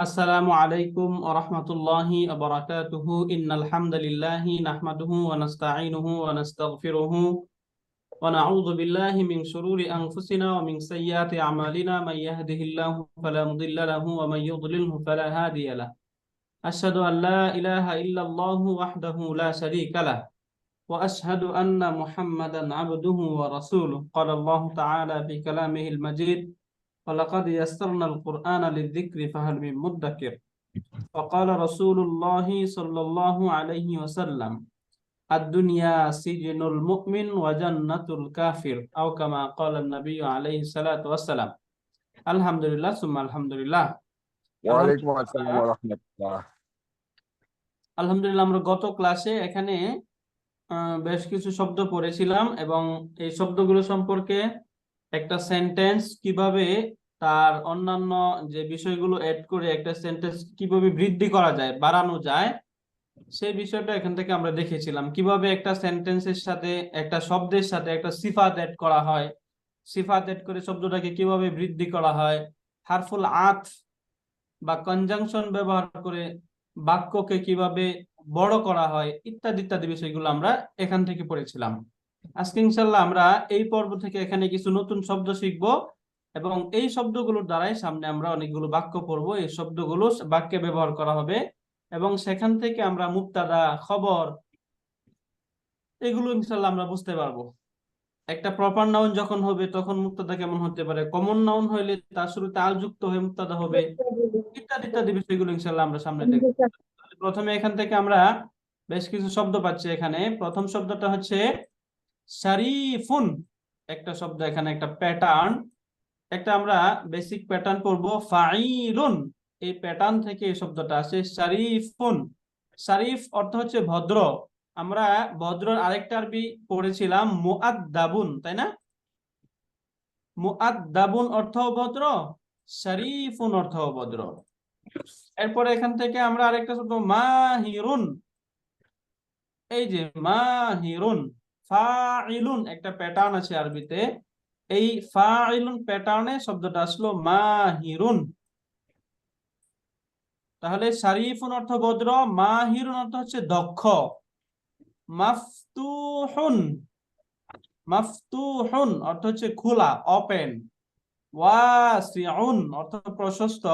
আসসালামু আলাইকুম ওয়া রাহমাতুল্লাহি ওয়া বারাকাতুহু ইন্নাল হামদালিল্লাহি নাহমাদুহু ওয়া নাস্তাঈনুহু ওয়া নাস্তাগফিরুহু ওয়া নাউযু বিল্লাহি মিন শুরুরি আনফুসিনা ওয়া মিন সাইয়্যাতি আমালিনা মান ইয়াহদিহিল্লাহু ফালা মুদিল্লা লাহু ওয়া মান ইউদ্লিলহু ফালা হাদিয়া লাহু আশহাদু আল লা ইলাহা ইল্লাল্লাহু ওয়াহদাহু লা শারীকা লাহু ওয়া আশহাদু আন্না মুহাম্মাদান আবদুহু ওয়া রাসূলুহু ক্বালা আল্লাহু তাআলা ফি কালামিহিল মাজিদ ওয়ালাকাদ ইয়াসসারনাল কুরআনা লিয-যিকরি ফাহাল মিন মুদ্দাকির وقال رسول الله صلى الله عليه وسلم الدنيا سجن المؤمن وجنة الكافر أو كما قال النبي عليه الصلاة والسلام الحمد لله ثم الحمد لله ওয়ালাইকুম আসসালাম ওয়া রাহমাতুল্লাহ। আলহামদুলিল্লাহ আমরা গত ক্লাসে এখানে বেশ কিছু শব্দ পড়েছিলাম এবং এই শব্দগুলো সম্পর্কে একটা সেন্টেন্স কিভাবে তার অন্যান্য যে বিষয়গুলো এড করে একটা সেন্টেন্স কিভাবে বৃদ্ধি করা যায়, বাড়ানো যায়, সেই বিষয়টা এখান থেকে আমরা দেখেছিলাম। কিভাবে একটা সেন্টেন্সের সাথে একটা শব্দের সাথে একটা সিফাত এড করা হয়, সিফাত এড করে শব্দটাকে কিভাবে বৃদ্ধি করা হয়, হারফুল আতফ বা কনজাংশন ব্যবহার করে বাক্যকে কিভাবে বড় করা হয়, ইত্যাদি ইত্যাদি বিষয়গুলো আমরা এখান থেকে পড়েছিলাম। আজকে ইনশাআল্লাহ আমরা এই পর্ব থেকে এখানে কিছু নতুন শব্দ শিখব এবং এই শব্দগুলোর দ্বারাই সামনে আমরা অনেকগুলো বাক্য পড়বো। এই শব্দগুলো বাক্যে ব্যবহার করা হবে এবং সেখান থেকে আমরা মুবতাদা, খবর, এগুলো ইনশাআল্লাহ আমরা বুঝতে পারবো। একটা প্রপার নাউন যখন হবে তখন মুবতাদা কেমন হতে পারে, কমন নাউন হইলে তার শুরুতে আল যুক্ত হয়ে মুবতাদা হবে, ইত্যাদি ইত্যাদি বিষয়গুলো ইনশাআল্লাহ আমরা সামনে দেখব। প্রথমে এখান থেকে আমরা বেশ কিছু শব্দ পাচ্ছি। এখানে প্রথম শব্দটা হচ্ছে শারিফুন। একটা শব্দ, এখানে একটা প্যাটার্ন, একটা আমরা বেসিক প্যাটার্ন পড়বো ফাইলুন। এই প্যাটার্ন থেকে এই শব্দটা আসে শারিফুন। শারিফ অর্থ হচ্ছে ভদ্র। আমরা ভদ্রর আরেকটা আরবি পড়েছিলাম মুআদ্দাবুন, তাই না? মুআদ্দাবুন অর্থ ভদ্র, শারিফুন অর্থ ভদ্র। এরপরে এখান থেকে আমরা আরেকটা শব্দ মাহিরুন। এই যে মাহিরুন, ফাইলুন একটা প্যাটার্ন আছে আরবিতে। এই ফাইলুন প্যাটার্নে শব্দটা আসলো মাহিরুন। তাহলে শারিফুন অর্থ ভদ্র, মাহিরুন অর্থ হচ্ছে দক্ষ। মাফতুহুন, মাফতুহুন অর্থ হচ্ছে খোলা, ওপেন। ওয়াসিউন অর্থ প্রশস্ত।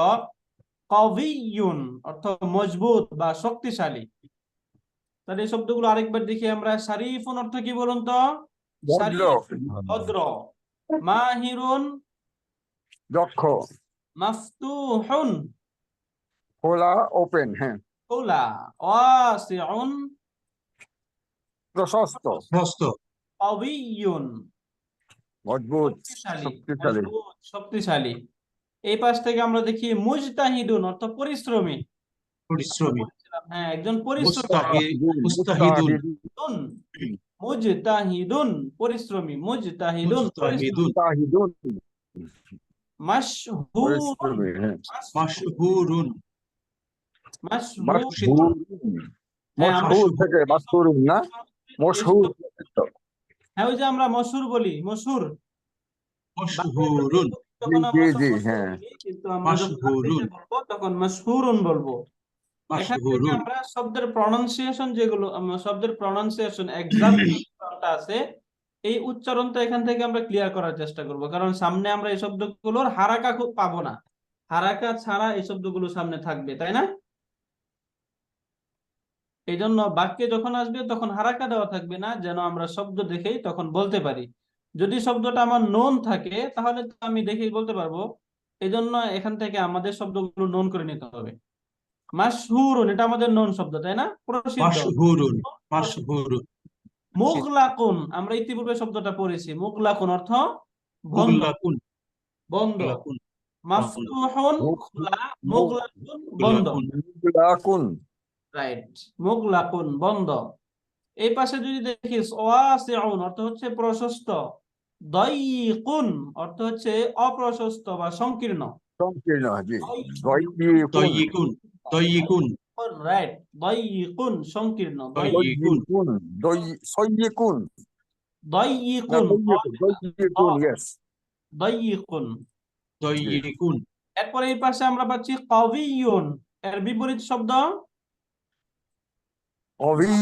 কওয়িয়ুন অর্থ মজবুত বা শক্তিশালী। তাহলে এই শব্দগুলো আরেকবার দেখি আমরা। শারিফুন অর্থ কি বলুন তো? শারিফ ভদ্র, মাহিরুন দক্ষ, মাফতুহুন খোলা, ওপেন, হ্যাঁ, খোলা, ওয়াসিউন প্রশস্ত, কওয়িয়ুন মজবুত, শক্তিশালী, শক্তিশালী। মজবুত, শক্তিশালী। এই পাশ থেকে আমরা দেখি মুজতাহিদুন অর্থ পরিশ্রমী। হ্যাঁ, একজন পরিশ্রমী। মুজতাহিদুন পরিশ্রমী, মুজতাহিদুন পরিশ্রমী। মাশহুরুন, হ্যাঁ, মাশহুরুন, মাশহুর, মশহুর থেকে মাশহুরুন না, মশহুর। হ্যাঁ, ওই যে আমরা মশহুর বলি, মশহুর মশহুরুন, তখন জি আমরা জি, মশহুর হ্যাঁ, বলি, কিন্তু আমরা যখন মাশহুরুন, আরবিতে বলবো তখন মাশহুরুন বলবো। এখান থেকে মাশহুরুন। আমরা শব্দের প্রনাউন্সিয়েশন, যেগুলো শব্দের প্রনাউন্সিয়েশন এক্সাক্ট আছে, এই উচ্চারণটা এখান থেকে আমরা ক্লিয়ার করার চেষ্টা করব, কারণ সামনে আমরা এই শব্দগুলোর হারাকা খুব পাবো না। হারাকা ছাড়া এই শব্দগুলো সামনে থাকবে, তাই না? এই জন্য বাক্যে যখন আসবে তখন হারাকা দেওয়া থাকবে না, যেন আমরা শব্দ দেখেই তখন বলতে পারি। যদি শব্দটা আমার নোন থাকে তাহলে তো আমি দেখেই বলতে পারবো। এই জন্য এখান থেকে আমাদের শব্দগুলো নোন করে নিতে হবে। মাশহুরুন এটা আমাদের নোন শব্দ, তাই না? প্রসিদ্ধ। মাশহুরুন, মাশহুরুন। মুগলাকুন আমরা ইতিপূর্বে শব্দটা পড়েছি। মুগলাকুন অর্থ বন্ধ, মুগলাকুন, বন্ধ। মুগলাকুন, মাফতুহুন খোলা, মুগলাকুন বন্ধ। মুগলাকুন, রাইট, মুগলাকুন বন্ধ। এই পাশে যদি দেখি ওয়াসিউন অর্থ হচ্ছে প্রশস্ত। দায়িকুন অর্থ হচ্ছে অপ্রশস্ত বা সংকীর্ণ। সংকীর্ণ, জি। দায়িকুন, দায়িকুন, রাইট, দায়িকুন সংকীর্ণ। দায়িকুন, সয়্যিকুন, দায়িকুন, ইয়েস, দায়িকুন, দায়িকুন, এরপরে এই পাশে আমরা পাচ্ছি কবিয়ুন, এর বিপরীত শব্দ قوي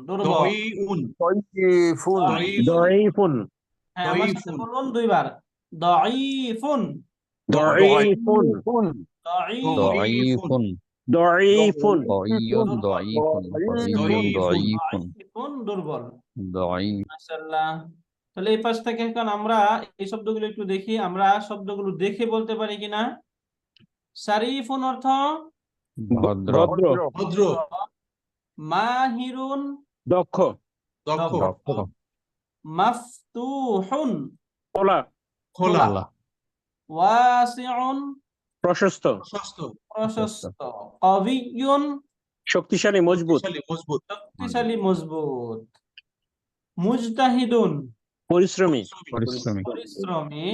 দুর্বল। দয়উন ضعيف ضعيف হ্যাঁ, আমার সাথে ضعيف বলুন দুইবার, দাঈফুন, ضعيف দাঈফ, ضعيف ضعيف ضعيف ضعيف ضعيف দাঈফুন দুর্বল। ضعيف মাশাআল্লাহ। তাহলে এই পাশ থেকে এখন আমরা এই শব্দগুলো একটু দেখি, আমরা শব্দগুলো দেখে বলতে পারি কিনা। শারীফুন অর্থ ভদ্র ভদ্র ভদ্র মাহিরুন দক্ষ দক্ষ দক্ষ মাফতুহুন খোলা খোলা খোলা ওয়াসিউন প্রশস্ত প্রশস্ত প্রশস্ত কবিয়ুন শক্তিশালী মজবুত শক্তিশালী মজবুত শক্তিশালী মজবুত মুজতাহিদুন পরিশ্রমী পরিশ্রমী পরিশ্রমী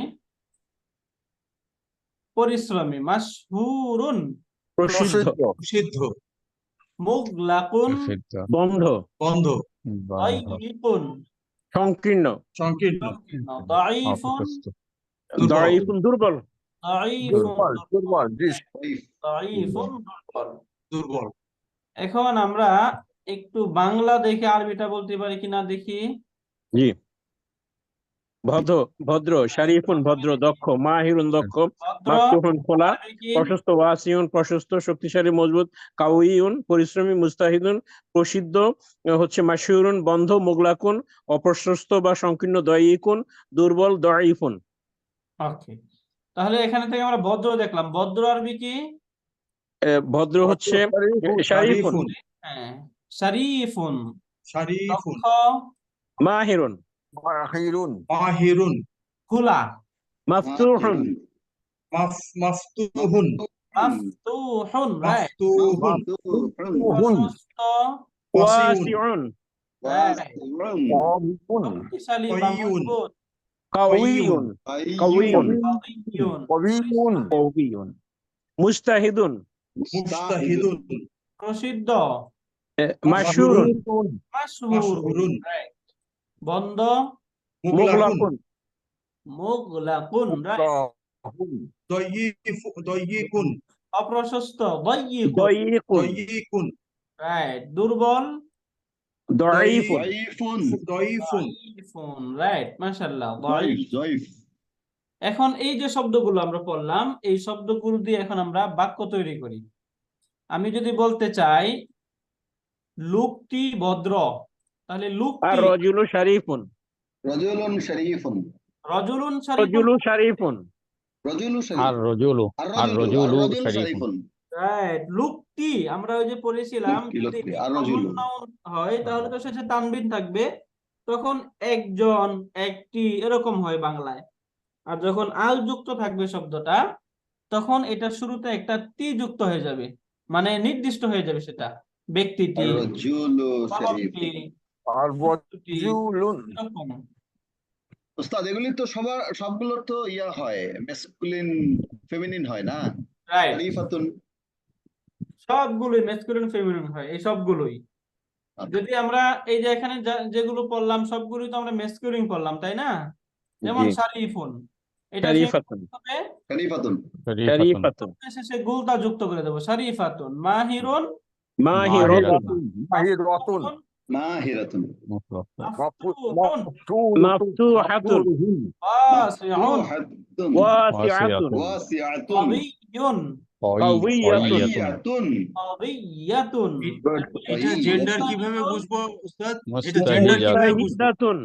পরিশ্রমী মাশহুরুন প্রসিদ্ধ প্রসিদ্ধ মুগলাকুন প্রসিদ্ধ বন্ধ বন্ধ বন্ধ দাইফুন সংকীর্ণ সংকীর্ণ দাঈফুন অপ্রস্তুত দুর্বল। দাঈফুন দুর্বল দাঈফুন দুর্বল জি দাঈফুন দুর্বল। দুর্বল এখন আমরা একটু বাংলা দেখে আরবিটা বলতে পারি কিনা দেখি। জি ভদ্র ভদ্র শারীফুন ভদ্র দক্ষ মাহিরুন দক্ষ ভদ্র মাফতুহুন খোলা আরবি কি? প্রশস্ত ওয়াসিউন প্রশস্ত শক্তিশালী মজবুত কাউইউন পরিশ্রমী মুস্তাহিদুন প্রসিদ্ধ হচ্ছে মাশহুরুন বন্ধ মুগলাকুন অপ্রশস্ত বা সংকীর্ণ দয়ীকুন দুর্বল দাঈফুন ওকে, তাহলে এখানে থেকে আমরা ভদ্র দেখলাম, ভদ্র আরবি কি? ভদ্র হচ্ছে শারীফুন হ্যাঁ, শরীফুন শারীফুন দক্ষ মাহিরুন মাহিরুন মাহিরুন খোলা মাফতুহুন মাফতুহুন মাফতুহুন রাইট মাফতুহুন প্রশস্ত ওয়াসিউন রাইট কবিউন শক্তিশালী বা কয়িউন। মজবুত কাউইউন কাউইউন কবিয়ুন কবিউন কাউইউন মুস্তাহিদুন মুস্তাহিদুন প্রসিদ্ধ মাশহুরুন মাশহুর মাশহুরুন রাইট বন্ধ মুগলাকুন মুগলাকুন রাইট দয়ীকুন অপ্রশস্ত দাইয়িকুন দয়ীকুন দয়ীকুন রাইট দুর্বল দাঈফুন দয়ীফুন দাইফুন রাইট মাশাআল্লাহ দাইফ। এখন এই যে শব্দগুলো আমরা পড়লাম, এই শব্দগুলো দিয়ে এখন আমরা বাক্য তৈরি করি। আমি যদি বলতে চাই লোকটি ভদ্র, তাহলে আর লোকটি রজুলু শারীফুন رجل شريف রজুলুন শরীফুন রজুলু শারীফুন رجل আর شريف রজুলু আর রজুলু الرجل শরীফুন شريف রাইট। লোকটি আমরা ওই যে পড়েছিলাম যদি লোকটি, আর রজুলু। common noun হয় তাহলে তো শেষে তানবিন থাকবে, তখন একজন একটি এরকম হয় বাংলায়। আর যখন আল যুক্ত থাকবে শব্দটা, তখন এটা শুরুতে একটা টি যুক্ত হয়ে যাবে, মানে নির্দিষ্ট হয়ে যাবে সেটা, ব্যক্তিটি, الرجل شريف ফলকটি, আর বস্তুটি, রজুলুন এরকম। ওস্তাদ এগুলি তো সবগুলোর তো ইয়া হয় ম্যাসকুলিন ফেমিনিন হয় না রাইট, শরীফাতুন সবগুলোই ম্যাসকুলিন ফেমিনিন হয়, এই সবগুলোই। যদি আমরা এই যে এখানে যেগুলো পড়লাম সবগুলোই তো আমরা ম্যাসকুলিন পড়লাম, তাই না? যেমন জি। শারীফুন, এটা শারীফাতুন হবে শরীফাতুন শারীফাতুন শেষে গুলতা যুক্ত করে দেবো, শারীফাতুন। মাহিরুন মাহিরাতুন মাহিরাতুন মাহিরাতুন মাফতুহুন মাফতুহাতুন ওয়াসিউন মাফতুহাতুন ওয়াসিআতুন ওয়াসিআতুন কবিয়ুন কবিয়াতুন কবিয়াতুন। এটা জেন্ডার কিভাবে বুঝবো উস্তাদ? এটা মুস্তাহিদাতুন। জেন্ডার কিভাবে বুঝবো? মুস্তাহিদাতুন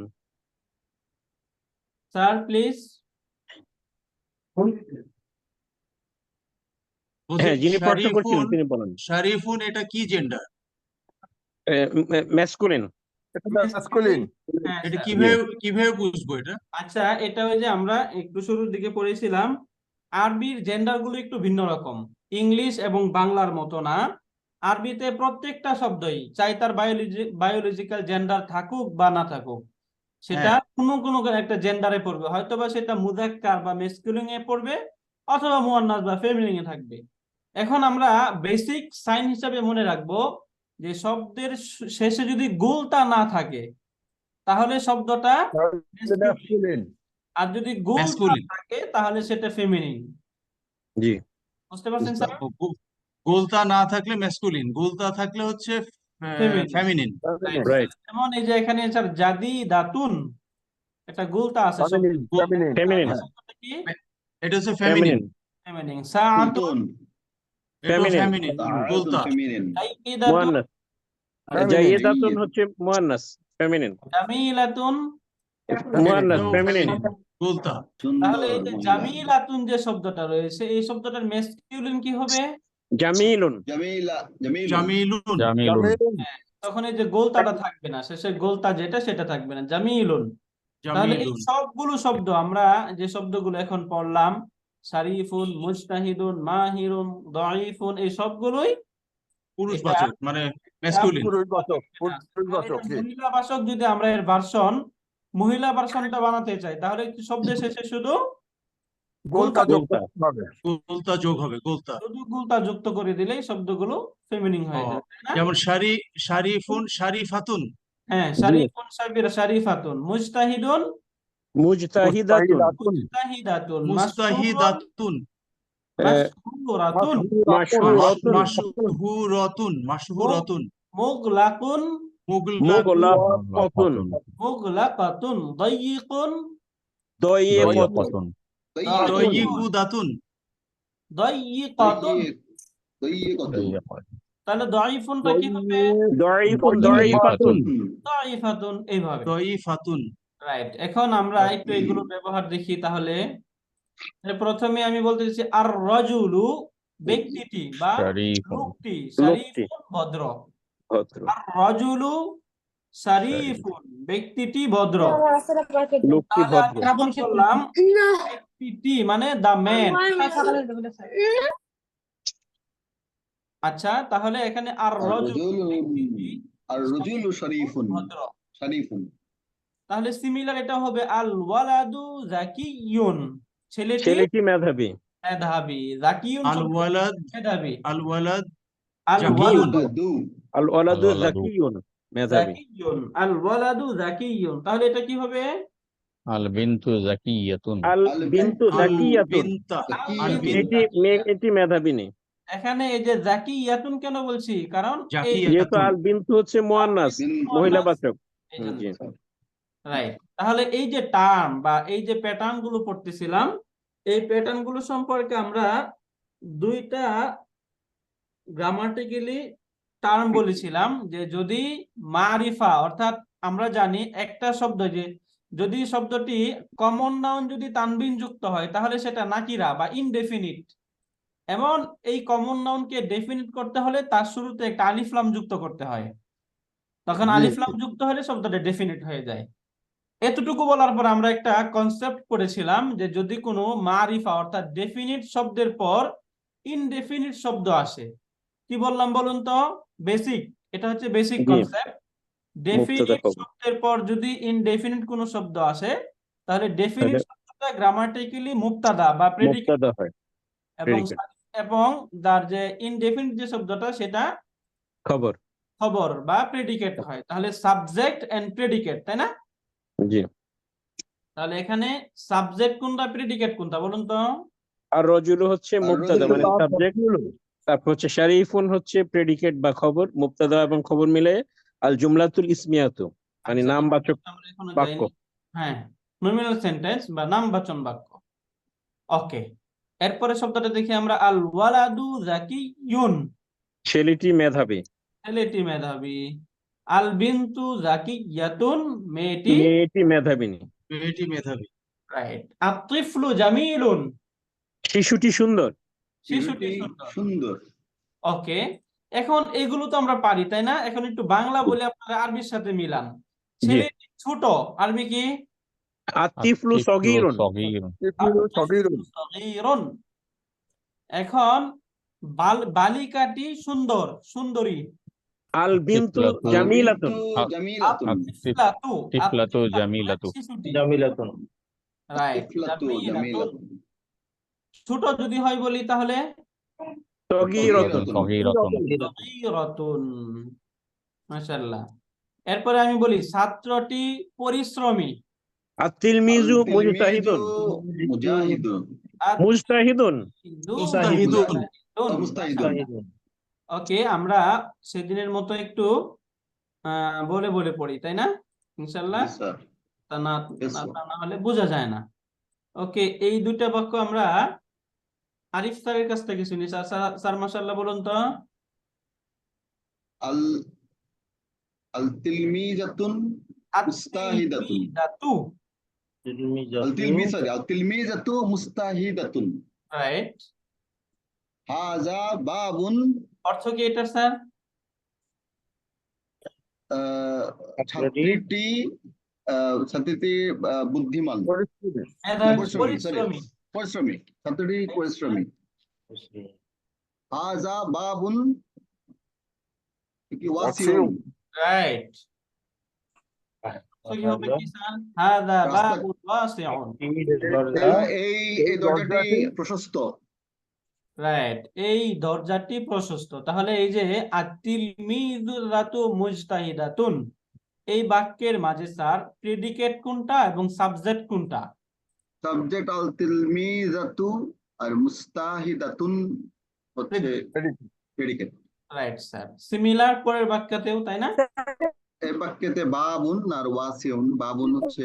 স্যার প্লিজ। বলছি, হ্যাঁ যিনি প্রশ্ন করছিলেন শারীফুন তিনি বলেন শারীফুন এটা কি জেন্ডার? ম্যাসকুলিন ম্যাসকুলিন হ্যাঁ, এটা স্যার। কিভাবে বুঝবো এটা? আচ্ছা, এটা ওই যে আমরা একটু শুরুর দিকে পড়েছিলাম, আরবির জেন্ডার গুলো একটু ভিন্ন রকম, ইংলিশ এবং বাংলার মতো না। আরবিতে প্রত্যেকটা শব্দই চাই তার বায়োলজিক্যাল জেন্ডার থাকুক বা না থাকুক, সেটা কোনো একটা জেন্ডারে পড়বে, হয়তোবা সেটা মুযাক্কার বা মেসকুলিন এ পড়বে, অথবা মুয়ান্নাস বা ফেমিনিন এ থাকবে। এখন আমরা বেসিক সাইন হিসাবে মনে রাখবো যে শব্দের শেষে যদি গুলতা না থাকে তাহলে শব্দটা masculine, ম্যাসকুলিন আর যদি গুলতা Masculine। থাকে তাহলে সেটা ফেমিনিন। জি বুঝতে পারছেন স্যার? গোলতা না থাকলে ম্যাসকুলিন, গোলতা থাকলে হচ্ছে Feminine. ফেমিনিন। Right. রাইট যেমন এই যে এখানে স্যার জাদি দাতুন, একটা গুলতা আছে Feminine, feminine. ফেমিনিন হ্যাঁ। শব্দটা কি? এটা হচ্ছে ফেমিনিন, ফেমিনিন ফেমিনিন। সাআতুন, এটাও Feminine. ফেমিনিন, গোলতা। ফেমিনিন। জাইদাতুন, মুয়ান্নাস Feminine. জাইয়েদাতুন হচ্ছে মুয়ান্নাস ফেমিনিন জামিলাতুন। মুয়ান্নাস এটাও ফেমিনিন গোলতা। তাহলে সুন্দর এই যে মহিলা। জামিলাতুন যে শব্দটা রয়েছে, এই শব্দটার মেসকিউলিন কি হবে? জামিলুন জামিলা, জামিলুন। জামিলুন, জামিলুন Feminine. তখন এই যে গোলতাটা থাকবে না, শেষে গোলতা যেটা সেটা থাকবে না, জামিলুন। তাহলে এই জামিলুন। সবগুলো শব্দ আমরা যে শব্দগুলো এখন পড়লাম, শারিফুন, মুজতাহিদুন, মাহিরুন, দাঈফুন, এই সবগুলোই পুরুষবাচক মানে ম্যাসকুলিন। পুরুষবাচক, তাহলে পুরুষবাচক, এটা জি। মহিলাবাচক। যদি আমরা এর ভার্সন মহিলা ভার্সনটা বানাতে চাই, তাহলে কি শব্দের শেষে শুধু গোলতা যোগ গোলতা। করতে হবে। গোলতা যোগ হবে, গোলতা। শুধু গুলতা যুক্ত করে দিলেই শব্দগুলো ফেমিনিন হয়ে ও, যাবে, তাই না? যেমন শারিফুন, শারিফাতুন। হ্যাঁ, জি। শারিফুন, শারিফাতুন, মুজতাহিদুন, মুজতাহিদাতুন মুজতাহিদাতুন, মাশহুরুন, মুস্তাহিদাতুন, মাশহুরাতুন, মাশহুরাতুন মাশহুরাতুন, মাশহুরাতুন, মুগলাকুন, মুগলাকাতুন মুগলাকাতুন, দায়িকুন, দয়িকাতুন দয়িকুদাতুন। দায়িকাতুন। দইয়ে কত? তাহলে দাঈফুনটা কি হবে? দয়িফুন দয়িফাতুন দাঈফাতুন, এইভাবে। দয়িফাতুন। রাইট। এখন আমরা একটু এগুলো ব্যবহার দেখি তাহলে। প্রথমে আমি বলতে চাইছি আর রাজুলু, ব্যক্তিটি বা শরীফুন লোকটি, শরীফুন, ভদ্র। ভদ্র আর রাজুলু শরীফুন, ব্যক্তিটি ভদ্র। লোকটি তাহলে আমি ভদ্র এখন বললাম ব্যক্তিটি মানে দা ম্যান। আচ্ছা, তাহলে এখানে আর রাজুলু, ব্যক্তিটি, আর রজুল শরীফুন, ভদ্র। শরীফুন। তাহলে সিমিলার এটা হবে আল ওয়ালাদু জাকিয়ুন, ছেলেটি ছেলেটি মেধাবী মেধাবী। জাকিয়ুন আল শব্দ ওয়ালাদ, মেধাবী। আল ওয়ালাদ আল জাকিয়ুন। ওয়ালাদু আল ওয়ালাদু আল ওয়ালাদু যাকিয়ুন মেধাবী জাকিয়ুন, আল ওয়ালাদু জাকিয়ুন। তাহলে এটা কি হবে? আল বিনতু জাকিয়াতুন আল আল বিনতু আল যাকিয়াতুন বিনতা, জাকিয়াতুন। আল এটি বিনতা এটি মেধাবী নেই এখানে এই যে জাকিয়াতুন কেন বলছি? কারণ এই জাকিয়াতুন। যেহেতু আল বিনতু হচ্ছে মুয়ান্নাস মহিলাবাচক এই জন্য। জি রাইট। তাহলে এই যে টার্ম বা এই যে প্যাটার্ন গুলো পড়তেছিলাম, এই প্যাটার্ন গুলো সম্পর্কে আমরা দুইটা গ্রামাটিক্যালি টার্ম বলেছিলাম, যে যদি মারিফা, অর্থাৎ আমরা জানি একটা শব্দ যে যদি শব্দটি কমন নাউন যদি তানবিন যুক্ত হয় তাহলে সেটা নাকিরা বা ইনডেফিনিট। এমন এই কমন নাউনকে ডেফিনিট করতে হলে তার শুরুতে একটা আলিফ লাম যুক্ত করতে হয়, তখন জি, আলিফ লাম যুক্ত হলে শব্দটা ডেফিনিট হয়ে যায়। এতটুকু বলার পর আমরা একটা কনসেপ্ট পড়েছিলাম যে যদি কোনো মারিফা অর্থাৎ ডেফিনিট শব্দের পর ইনডেফিনিট শব্দ আসে, কি বললাম বলুন তো? বেসিক, এটা হচ্ছে বেসিক জি। কনসেপ্ট। ডেফিনিট খবর। শব্দের পর যদি ইনডেফিনিট কোনো শব্দ আসে, তাহলে ডেফিনিট তাহলে শব্দটা গ্রামাটিক্যালি মুবতাদা বা প্রেডিকেট, মুবতাদা হয় এবং predicate। এবং তার যে ইনডেফিনিট যে শব্দটা সেটা খবর খবর বা প্রেডিকেট হয়। তাহলে সাবজেক্ট এন্ড প্রেডিকেট, তাই না? জি তাহলে এখানে সাবজেক্ট কোনটা, প্রেডিকেট কোনটা বলুন তো? আর রজুলু হচ্ছে আর মুবতাদা রজুলু মানে সাবজেক্ট, তারপর হচ্ছে শারিফুন হচ্ছে প্রেডিকেট বা খবর, মুবতাদা এবং খবর মিলে আল জুমলাতুল ইসমিয়াতু মানে আচ্ছা, নামবাচক আমরা এখনো বাক্য। যাইনি। হ্যাঁ, নমিনাল সেন্টেন্স বা নামবাচক বাক্য। ওকে, এরপরে শব্দটা দেখি আমরা, আল ওয়ালাদু জাকিয়ুন, ছেলেটি মেধাবী, ছেলেটি মেধাবী। আল বিনতু জাকিয়াতুন, মেয়েটি মেয়েটি মেধাবী নেই। মেয়েটি মেধাবী। রাইট। আত-তিফলু জামিলুন, শিশুটি সুন্দর, শিশুটি সুন্দর। সুন্দর। ওকে, এখন এগুলো তো আমরা পারি, তাই না? এখন একটু বাংলা বলে আপনারা আরবির সাথে মিলান। জি। ছেলেটি ছোট, আরবি কি? আতিফলু সগীরুন, সগীরুন সগীরুন। সগীরুন। এখন বালিকাটি সুন্দর, সুন্দরী। আল বিনতু তিফলাতু জামিলাতুন, জামিলাতুন। আত-তিফলাতু, তিফলাতু আত-তিফলাতু জামিলাতু শিশুটি। জামিলাতুন রাইট। তিফলাতু জামিলাতুন। ছোট যদি হয় বলি তাহলে সগীরাতুন, সগীরাতুন সগীরাতুন। মাশাআল্লাহ। এরপরে আমি বলি ছাত্রটি পরিশ্রমী। আত-তিলমিজু মুজতাহিদুন, মুজাহিদুন। মুজতাহিদুন মুস্তাহিদুন। মুস্তাহিদুন। ওকে, আমরা সেদিনের মতো একটু বলে বলে পড়ি, তাই না? ইনশাল্লাহ, জি স্যার। তা না Yes, না sir. তা না হলে বোঝা যায় না। ওকে, এই দুইটা বাক্য আমরা আরিফ স্যারের কাছ থেকে শুনি। স্যার স্যার মাশাআল্লাহ বলুন তো। আল আল তিলমিজাতুন মুস্তাহিদাতুন। আল তিলমিজাতু মুস্তাহিদাতুন। রাইট। হাযা বাবুন। অর্থ কি এটার স্যার? ছাত্রীটি বুদ্ধিমান, পরিস্থিতি। মেধাবী, পরিশ্রমী, sorry, পরিশ্রমী। পরিশ্রমী, ছাত্রটি পরিশ্রমী। হাযা বাবুন কি ওয়াসিউন। রাইট। তো কি হবে কি স্যার? হাযা রাস্তা- বাবুন ওয়াসিউন। এই দরজাটি প্রশস্ত। রাইট, এই দরজাটি প্রশস্ত। তাহলে এই যে আত-তিলমিযুরাতু মুজতাহিদাতুন, এই বাক্যের মাঝে স্যার প্রেডিকেট কোনটা এবং সাবজেক্ট কোনটা? সাবজেক্ট আল তিলমিজাতু আর মুস্তাহিদাতুন হচ্ছে প্রেডিকেট। রাইট স্যার, সিমিলার পরের বাক্যতেও, তাই না? এই বাক্যেতে বাবুন আর ওয়াসিউন, বাবুন হচ্ছে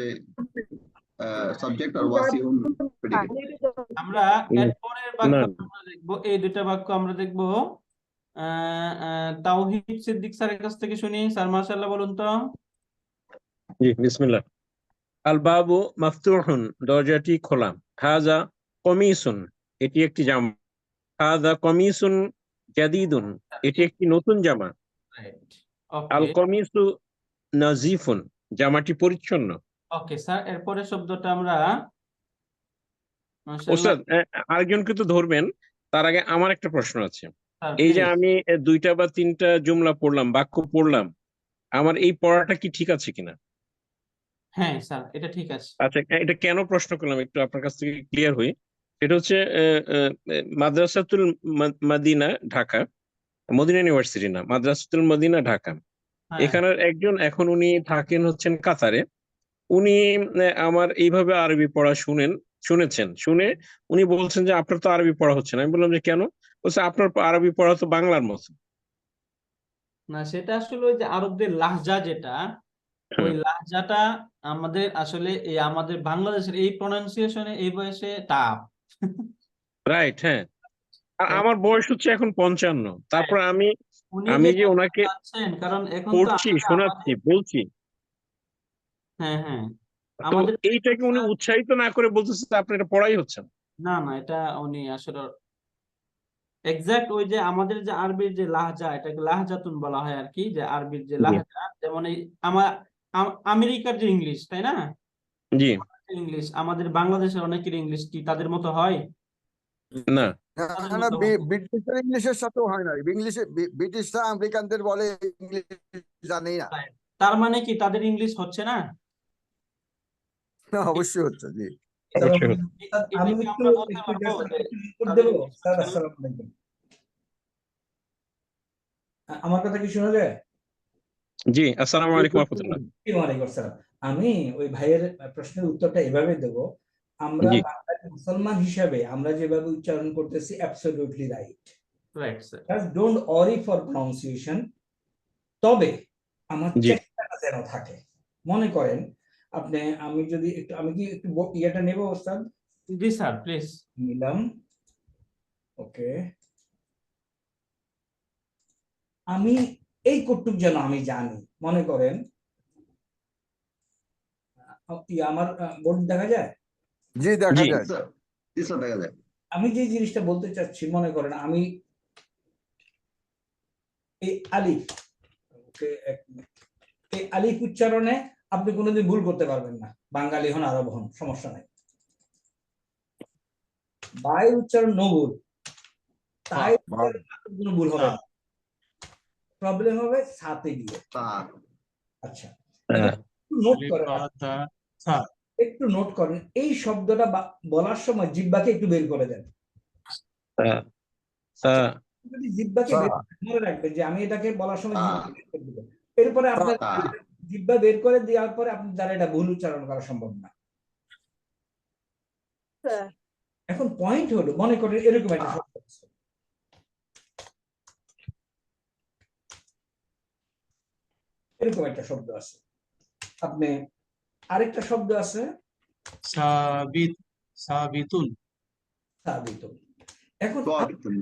সাবজেক্ট আর ওয়াসিউন প্রেডিকেট। আমরা এর পরের বাক্য আমরা দেখবো, এই দুটো বাক্য আমরা দেখবো তাওহীদ সিদ্দিক স্যারের কাছ থেকে শুনি। স্যার মাশাআল্লাহ বলুন তো। জি, বিসমিল্লাহ। আল বাবু মাফতুহুন, দরজাটি খোলা। হাযা কমিসুন, এটি একটি জামা। হাযা কমিসুন জাদীদুন, এটি একটি নতুন জামা। রাইট। আল ওকে, কমিসু নাজিফুন, জামাটি পরিচ্ছন্ন। ওকে স্যার, এরপরের শব্দটা আমরা মাশাআল্লাহ। ওস্তাদ, আরেকজনকে তো ধরবেন, তার আগে আমার একটা প্রশ্ন আছে। স্যার এই যে প্লিজ। আমি দুইটা বা তিনটা জুমলা পড়লাম, বাক্য পড়লাম, আমার এই পড়াটা কি ঠিক আছে কিনা? হ্যাঁ স্যার, এটা ঠিক আছে। আচ্ছা, এটা কেন প্রশ্ন করলাম একটু আপনার কাছ থেকে ক্লিয়ার হই। এটা হচ্ছে মাদ্রাসাতুল মদিনা ঢাকা, মদিনা ইউনিভার্সিটি না, মাদ্রাসাতুল মদিনা ঢাকা। হ্যাঁ এখানের একজন, এখন উনি থাকেন হচ্ছেন কাতারে। উনি আমার এইভাবে আরবি পড়া শুনেছেন, শুনে উনি বলছেন যে আপনার তো আরবি পড়া হচ্ছে না। আমি বললাম যে কেন? বলছে আপনার আরবি পড়া তো বাংলার মতো। না, সেটা আসলে ওই যে আরবদের লাহজা যেটা, ওই লাহজাটা আমাদের আসলে এই আমাদের বাংলাদেশের এই প্রনাউন্সিয়েশনে এই বয়সে টাফ। রাইট, হ্যাঁ। আর আমার বয়স হচ্ছে এখন 55। তারপর আমি উনি আমি যে যেটা ওনাকে চাচ্ছেন, কারণ এখন তো পড়ছি, আসলে শোনাচ্ছি, আমাদের, বলছি, হ্যাঁ হ্যাঁ, তো আমাদের এইটাকে উনি উৎসাহিত না করে বলতেছে যে আপনার এটা পড়াই হচ্ছে না। না না, এটা উনি আসলে এক্সাক্ট ওই যে আমাদের যে আরবির যে লাহজা, এটাকে লাহজাতুন বলা হয় আর কি, যে আরবির যে জি, লাহজা, যেমন এই আমার আমেরিকার যে ইংলিশ, তাই না? জি, ইংলিশ আমাদের বাংলাদেশের অনেকের ইংলিশ কি তাদের মতো হয়? না, তাদের না, মতো হয়। ব্রিটিশের ইংলিশের সাথেও হয় না। ইংলিশে ব্রিটিশরা আমেরিকানদের বলে ইংলিশ জানেই না। তার মানে কি তাদের ইংলিশ হচ্ছে না? অবশ্যই হচ্ছে, জি। অবশ্যই হচ্ছে। এটা আমি কি একটু আমরা বলতে একটু পারবো just যে একটু input তাদের দেবো ইংলিশ স্যার। হচ্ছে না? আসসালামু আলাইকুম। আমার কথা কি শোনা যায়? জি, আসসালামু আলাইকুম রাহমাতুল্লাহ। ওয়ালাইকুম আসসালাম। আমি ওই ভাইয়ের প্রশ্নের উত্তরটা এভাবে দেব। আমরা জি, বাঙালি মুসলমান হিসাবে আমরা যেভাবে উচ্চারণ করতেছি absolutely right. Right sir. Just don't worry for pronunciation. তবে আমার জি, চেষ্টাটা যেন থাকে। মনে করেন আপনি, আমি কি একটু ইয়েটা নেব ওস্তাদ? জি স্যার, প্লিজ। নিলাম। ওকে, আমি এই কটুক যেন আমি জানি। মনে করেন আমার বোর্ড দেখা যায়? জি, দেখা জি, যায়। জি স্যার, দেখা যায়। আমি যে জিনিসটা বলতে চাচ্ছি, মনে করেন আমি এই আলিফ, ওকে, এই আলিফ উচ্চারণে আপনি কোনোদিন ভুল করতে পারবেন না, বাঙালি হন আরব হন, সমস্যা নাই। বাই উচ্চারণ নো ভুল, তাই কোনো ভুল হবে না। প্রবলেম হবে সাথে গিয়ে। আচ্ছা, নোট করেন, একটু নোট করেন এই শব্দটা বলার সময় জিহ্বাকে একটু বের করে দেন। যদি জিহ্বাকে বের মনে রাখবেন যে আমি এটাকে বলার সময় জিহ্বা বের করে দেব, এরপরে আপনার জিহ্বা বের করে দেওয়ার পরে আপনার দ্বারা এটা ভুল উচ্চারণ করা সম্ভব না। এখন পয়েন্ট হলো, মনে করেন এরকম একটা শব্দ আছে, এরকম একটা শব্দ আছে, আপনি আরেকটা শব্দ আছে সাবিত, সাবিতুন, সাবিত। এখন সাবিতুন।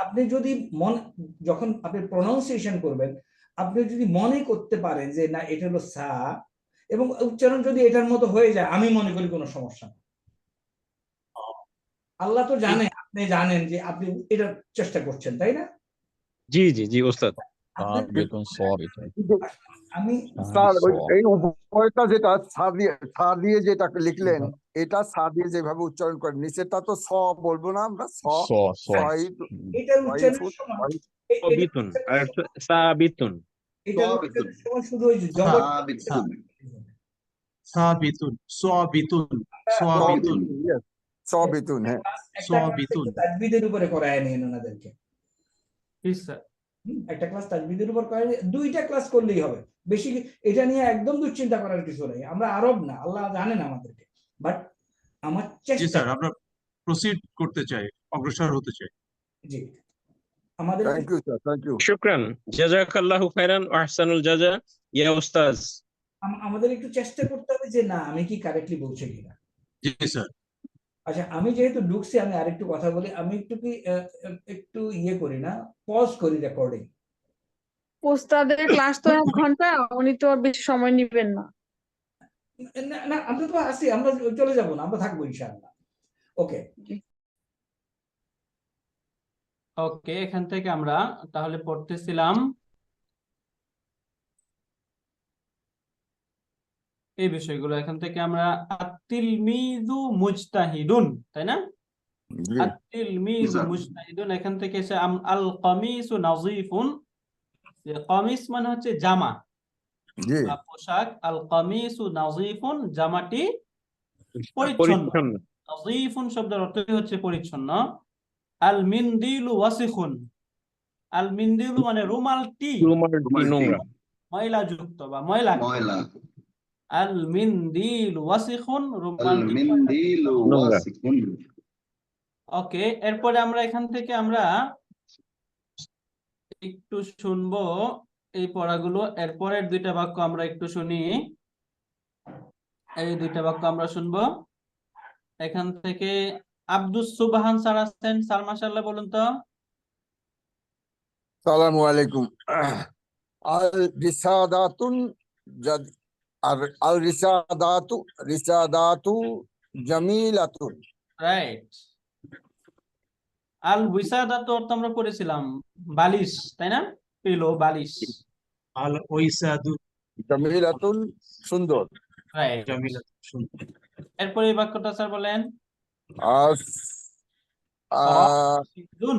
আপনি যদি যখন আপনি প্রনাউন্সিয়েশন করবেন, আপনি যদি মনে করতে পারেন যে না এটা হলো সা, এবং উচ্চারণ যদি এটার মতো হয়ে যায়, আমি মনে করি কোনো সমস্যা নেই। আল্লাহ তো জানে, আপনি জানেন যে আপনি এটা চেষ্টা করছেন, তাই না? জি জি জি ওস্তাদ। আপনার- সাবিতুন সাবিতুন কিন্তু আমি স্যার সাবিত। এই উপরটা যেটা সা দিয়ে যেটা লিখলেন, এটা সা দিয়ে যেভাবে উচ্চারণ করেন, নিচেরটা তো স বলবো না আমরা, স স স এটার উচ্চারণের সময় সাবিতুন আর সাবিতুন। এটার উচ্চারণের সময় শুধু ওই যে জবর সাবিতুন। সাবিতুন, সাবিতুন, সাবিতুন, সবিতুন, হ্যাঁ। একটা সাবিতুন। তাজবিদের উপরে করায় নিন ওনাদেরকে, জি স্যার। একটা ক্লাস তাজবিদের উপর করায়, দুইটা ক্লাস করলেই হবে, বেশি এটা নিয়ে একদম দুশ্চিন্তা করার কিছু নেই। আমরা আরব না, আল্লাহ জানেন আমাদেরকে, বাট আমার জি চেষ্টা, স্যার, আমরা প্রসিড করতে চাই, অগ্রসর হতে চাই। জি আমাদের thank you sir, thank you. শুকরান, জাযাকাল্লাহু খাইরান ওয়া আহসানুল জাযা ইয়া উস্তাজ। আমাদের একটু চেষ্টা করতে হবে যে না আমি কি কারেক্টলি বলছি কিনা। জি স্যার। আচ্ছা, আমি যেহেতু ঢুকছি, আমি আরেকটু কথা বলি, আমি একটু কি একটু ইয়ে করি না, পজ করি রেকর্ডিং। ওস্তাদের ক্লাস তো 1 ঘন্টা, উনি তো আর বেশি সময় নিবেন না। না না, আমরা তো আছি, আমরা চলে যাব না, আমরা থাকবো ইনশাআল্লাহ। ওকে ওকে, এখান থেকে আমরা তাহলে পড়তেছিলাম এই বিষয়গুলো। এখান থেকে আমরা আত-তিলমিযু মুজতাহিদুন, তাই না? জি আত-তিলমিযু মুজতাহিদুন, এখান থেকে এসে আল-কামিসু নাযীফুন, যে কামিস মানে হচ্ছে জামা জি বা পোশাক, আল-কামিসু নাযীফুন, জামাটি পরিচ্ছন্ন। পরিচ্ছন্ন। নাযীফুন শব্দের অর্থই হচ্ছে পরিচ্ছন্ন। আল-মিনদিলু ওয়াসিখুন, আল-মিনদিলু মানে রুমালটি রুমালটি নোংরা। ময়লাযুক্ত বা ময়লা। ময়লা। আল-মিনদিলু ওয়াসিখুন, আল রুমালটি মিনদিলু নোংরা। ওয়াসিকুন। ওকে, এরপরে আমরা এখান থেকে আমরা একটু শুনবো এই পড়াগুলো। এরপরের দুইটা বাক্য আমরা একটু শুনি, এই দুইটা বাক্য আমরা শুনবো এখান থেকে। আব্দুস সুবহান স্যার আছেন, স্যার মাশাআল্লাহ বলুন তো। সালামু আলাইকুম। আল রিসাদাতুন আল রিসাদাতু জামিলাতুন। রাইট। আল উইসাদাতু অর্থ আমরা পড়েছিলাম বালিশ, তাই না? পিলো, বালিশ। আল ওইসাদু জামিলাতুন সুন্দর। রাইট। জামিলাতুন, সুন্দর। এরপরে এই বাক্যটা স্যার বলেন। আস রাশিদুন,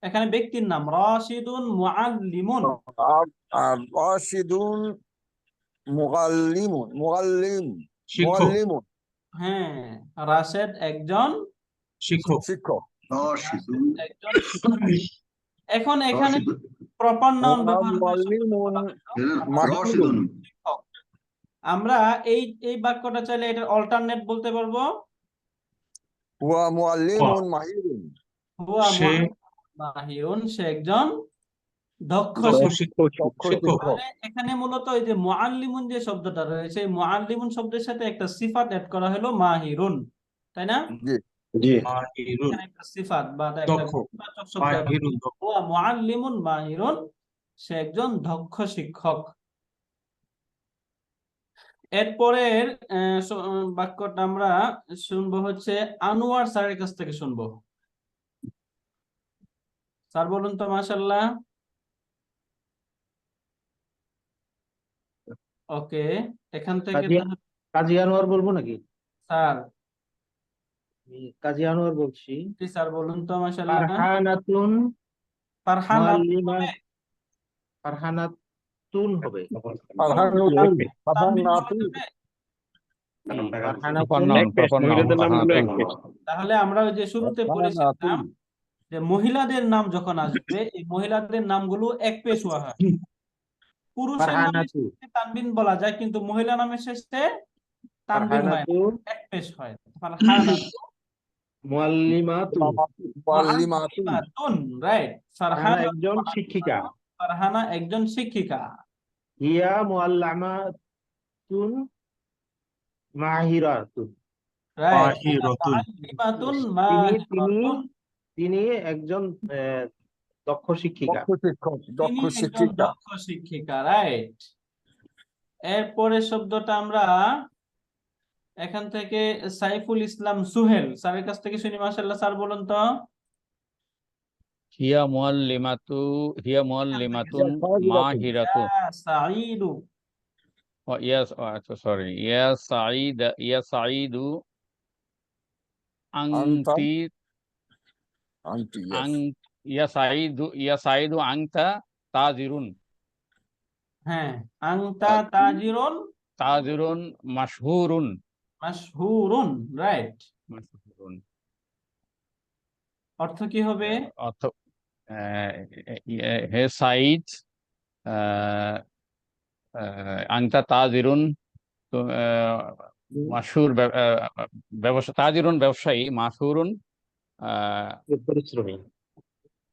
এখানে ব্যক্তির নাম রাশিদুন মুআল্লিমুন। আর রাশিদুন মুআল্লিম। শিক্ষক, হ্যাঁ, রাশেদ একজন শিক্ষক। শিক্ষক। রাশিদুন, একজন শিক্ষক। এখন এখানে রাশিদুন, প্রপার নাউন ব্যবহার হয় মুআল্লিমুন রাশিদুন। শিক্ষক। আমরা এই বাক্যটা চাইলে এটার অল্টারনেট বলতে পারবো, ওয়া মুআল্লিমুন মাহিরুন। হুয়া সে মাহিরুন, সে একজন দক্ষ দক্ষ শিক্ষক। শিক্ষক। তাহলে এখানে মূলত এই যে মুআল্লিমুন যে শব্দটা রয়েছে, এই মুআল্লিমুন শব্দের সাথে একটা সিফাত এড করা হলো মাহিরুন, তাই না? জি জি মাহিরুন, এখানে একটা সিফাত বা একটা দক্ষ। গুণবাচক শব্দ ব্যবহার মাহিরুন, দক্ষ। হুয়া মুআল্লিমুন মাহিরুন, সে একজন দক্ষ শিক্ষক। এরপরের বাক্যটা আমরা শুনবো হচ্ছে আনোয়ার স্যারের কাছ থেকে শুনবো। স্যার বলুন তো। মাশাআল্লাহ। ওকে, এখান থেকে কাজী আনোয়ার বলবো নাকি? স্যার, আমি কাজী আনোয়ার বলছি। জি স্যার বলুন তো। মাশাআল্লাহ। ফারহানাতুন ফারহানা মুআল্লিমা, ফারহানাতুন হবে। তানবিন বলা যাবে? ফারহানাতুন মহিলাদের নামগুলো এক পেশ। তাহলে আমরা ওই যে শুরুতে বলেছিলাম যে মহিলাদের নাম যখন আসবে, এই মহিলাদের নামগুলো এক পেশ হওয়া হয়। পুরুষের নামের ফারহানাতু শেষে তানবিন বলা যায়, কিন্তু মহিলা নামের শেষে তানবিন হয় ফারহানাতু এক পেশ হয় ফারহানাতু মুআল্লিমাতু মুআল্লিমাতুন মুআল্লিমাতুন, রাইট। ফারহানা একজন শিক্ষিকা ফারহানা একজন শিক্ষিকা। হিয়া মুআল্লামাতুন মাহিরাতুন রাইট। মাহিরাতুন। মুআল্লিমাতুন তিনি মাহিরাতুন, তিনি একজন দক্ষ শিক্ষিকা দক্ষ শিক্ষক দক্ষ তিনি একজন শিক্ষিকা দক্ষ শিক্ষিকা, রাইট। এরপরে শব্দটা আমরা এখান থেকে সাইফুল ইসলাম সুহেল স্যারের কাছ থেকে শুনি, মাশাআল্লাহ। স্যার বলুন তো। হিয়া মুআল্লিমাতুন মাহিরাতু ইয়া সাঈদু, আচ্ছা সরি ইয়া সাঈদু আনতা আনতি আনটি আং ইয়া সাঈদু আনতা তাজিরুন হ্যাঁ, আনতা তাজিরুন মাশহুরুন মাশহুরুন, রাইট। মাশহুরুন অর্থ কি হবে? অর্থ হে সাঈদ আনতা তাজিরুন মাশহুর ব্যবসা তাজিরুন ব্যবসায়ী মাশহুরুন পরিশ্রমী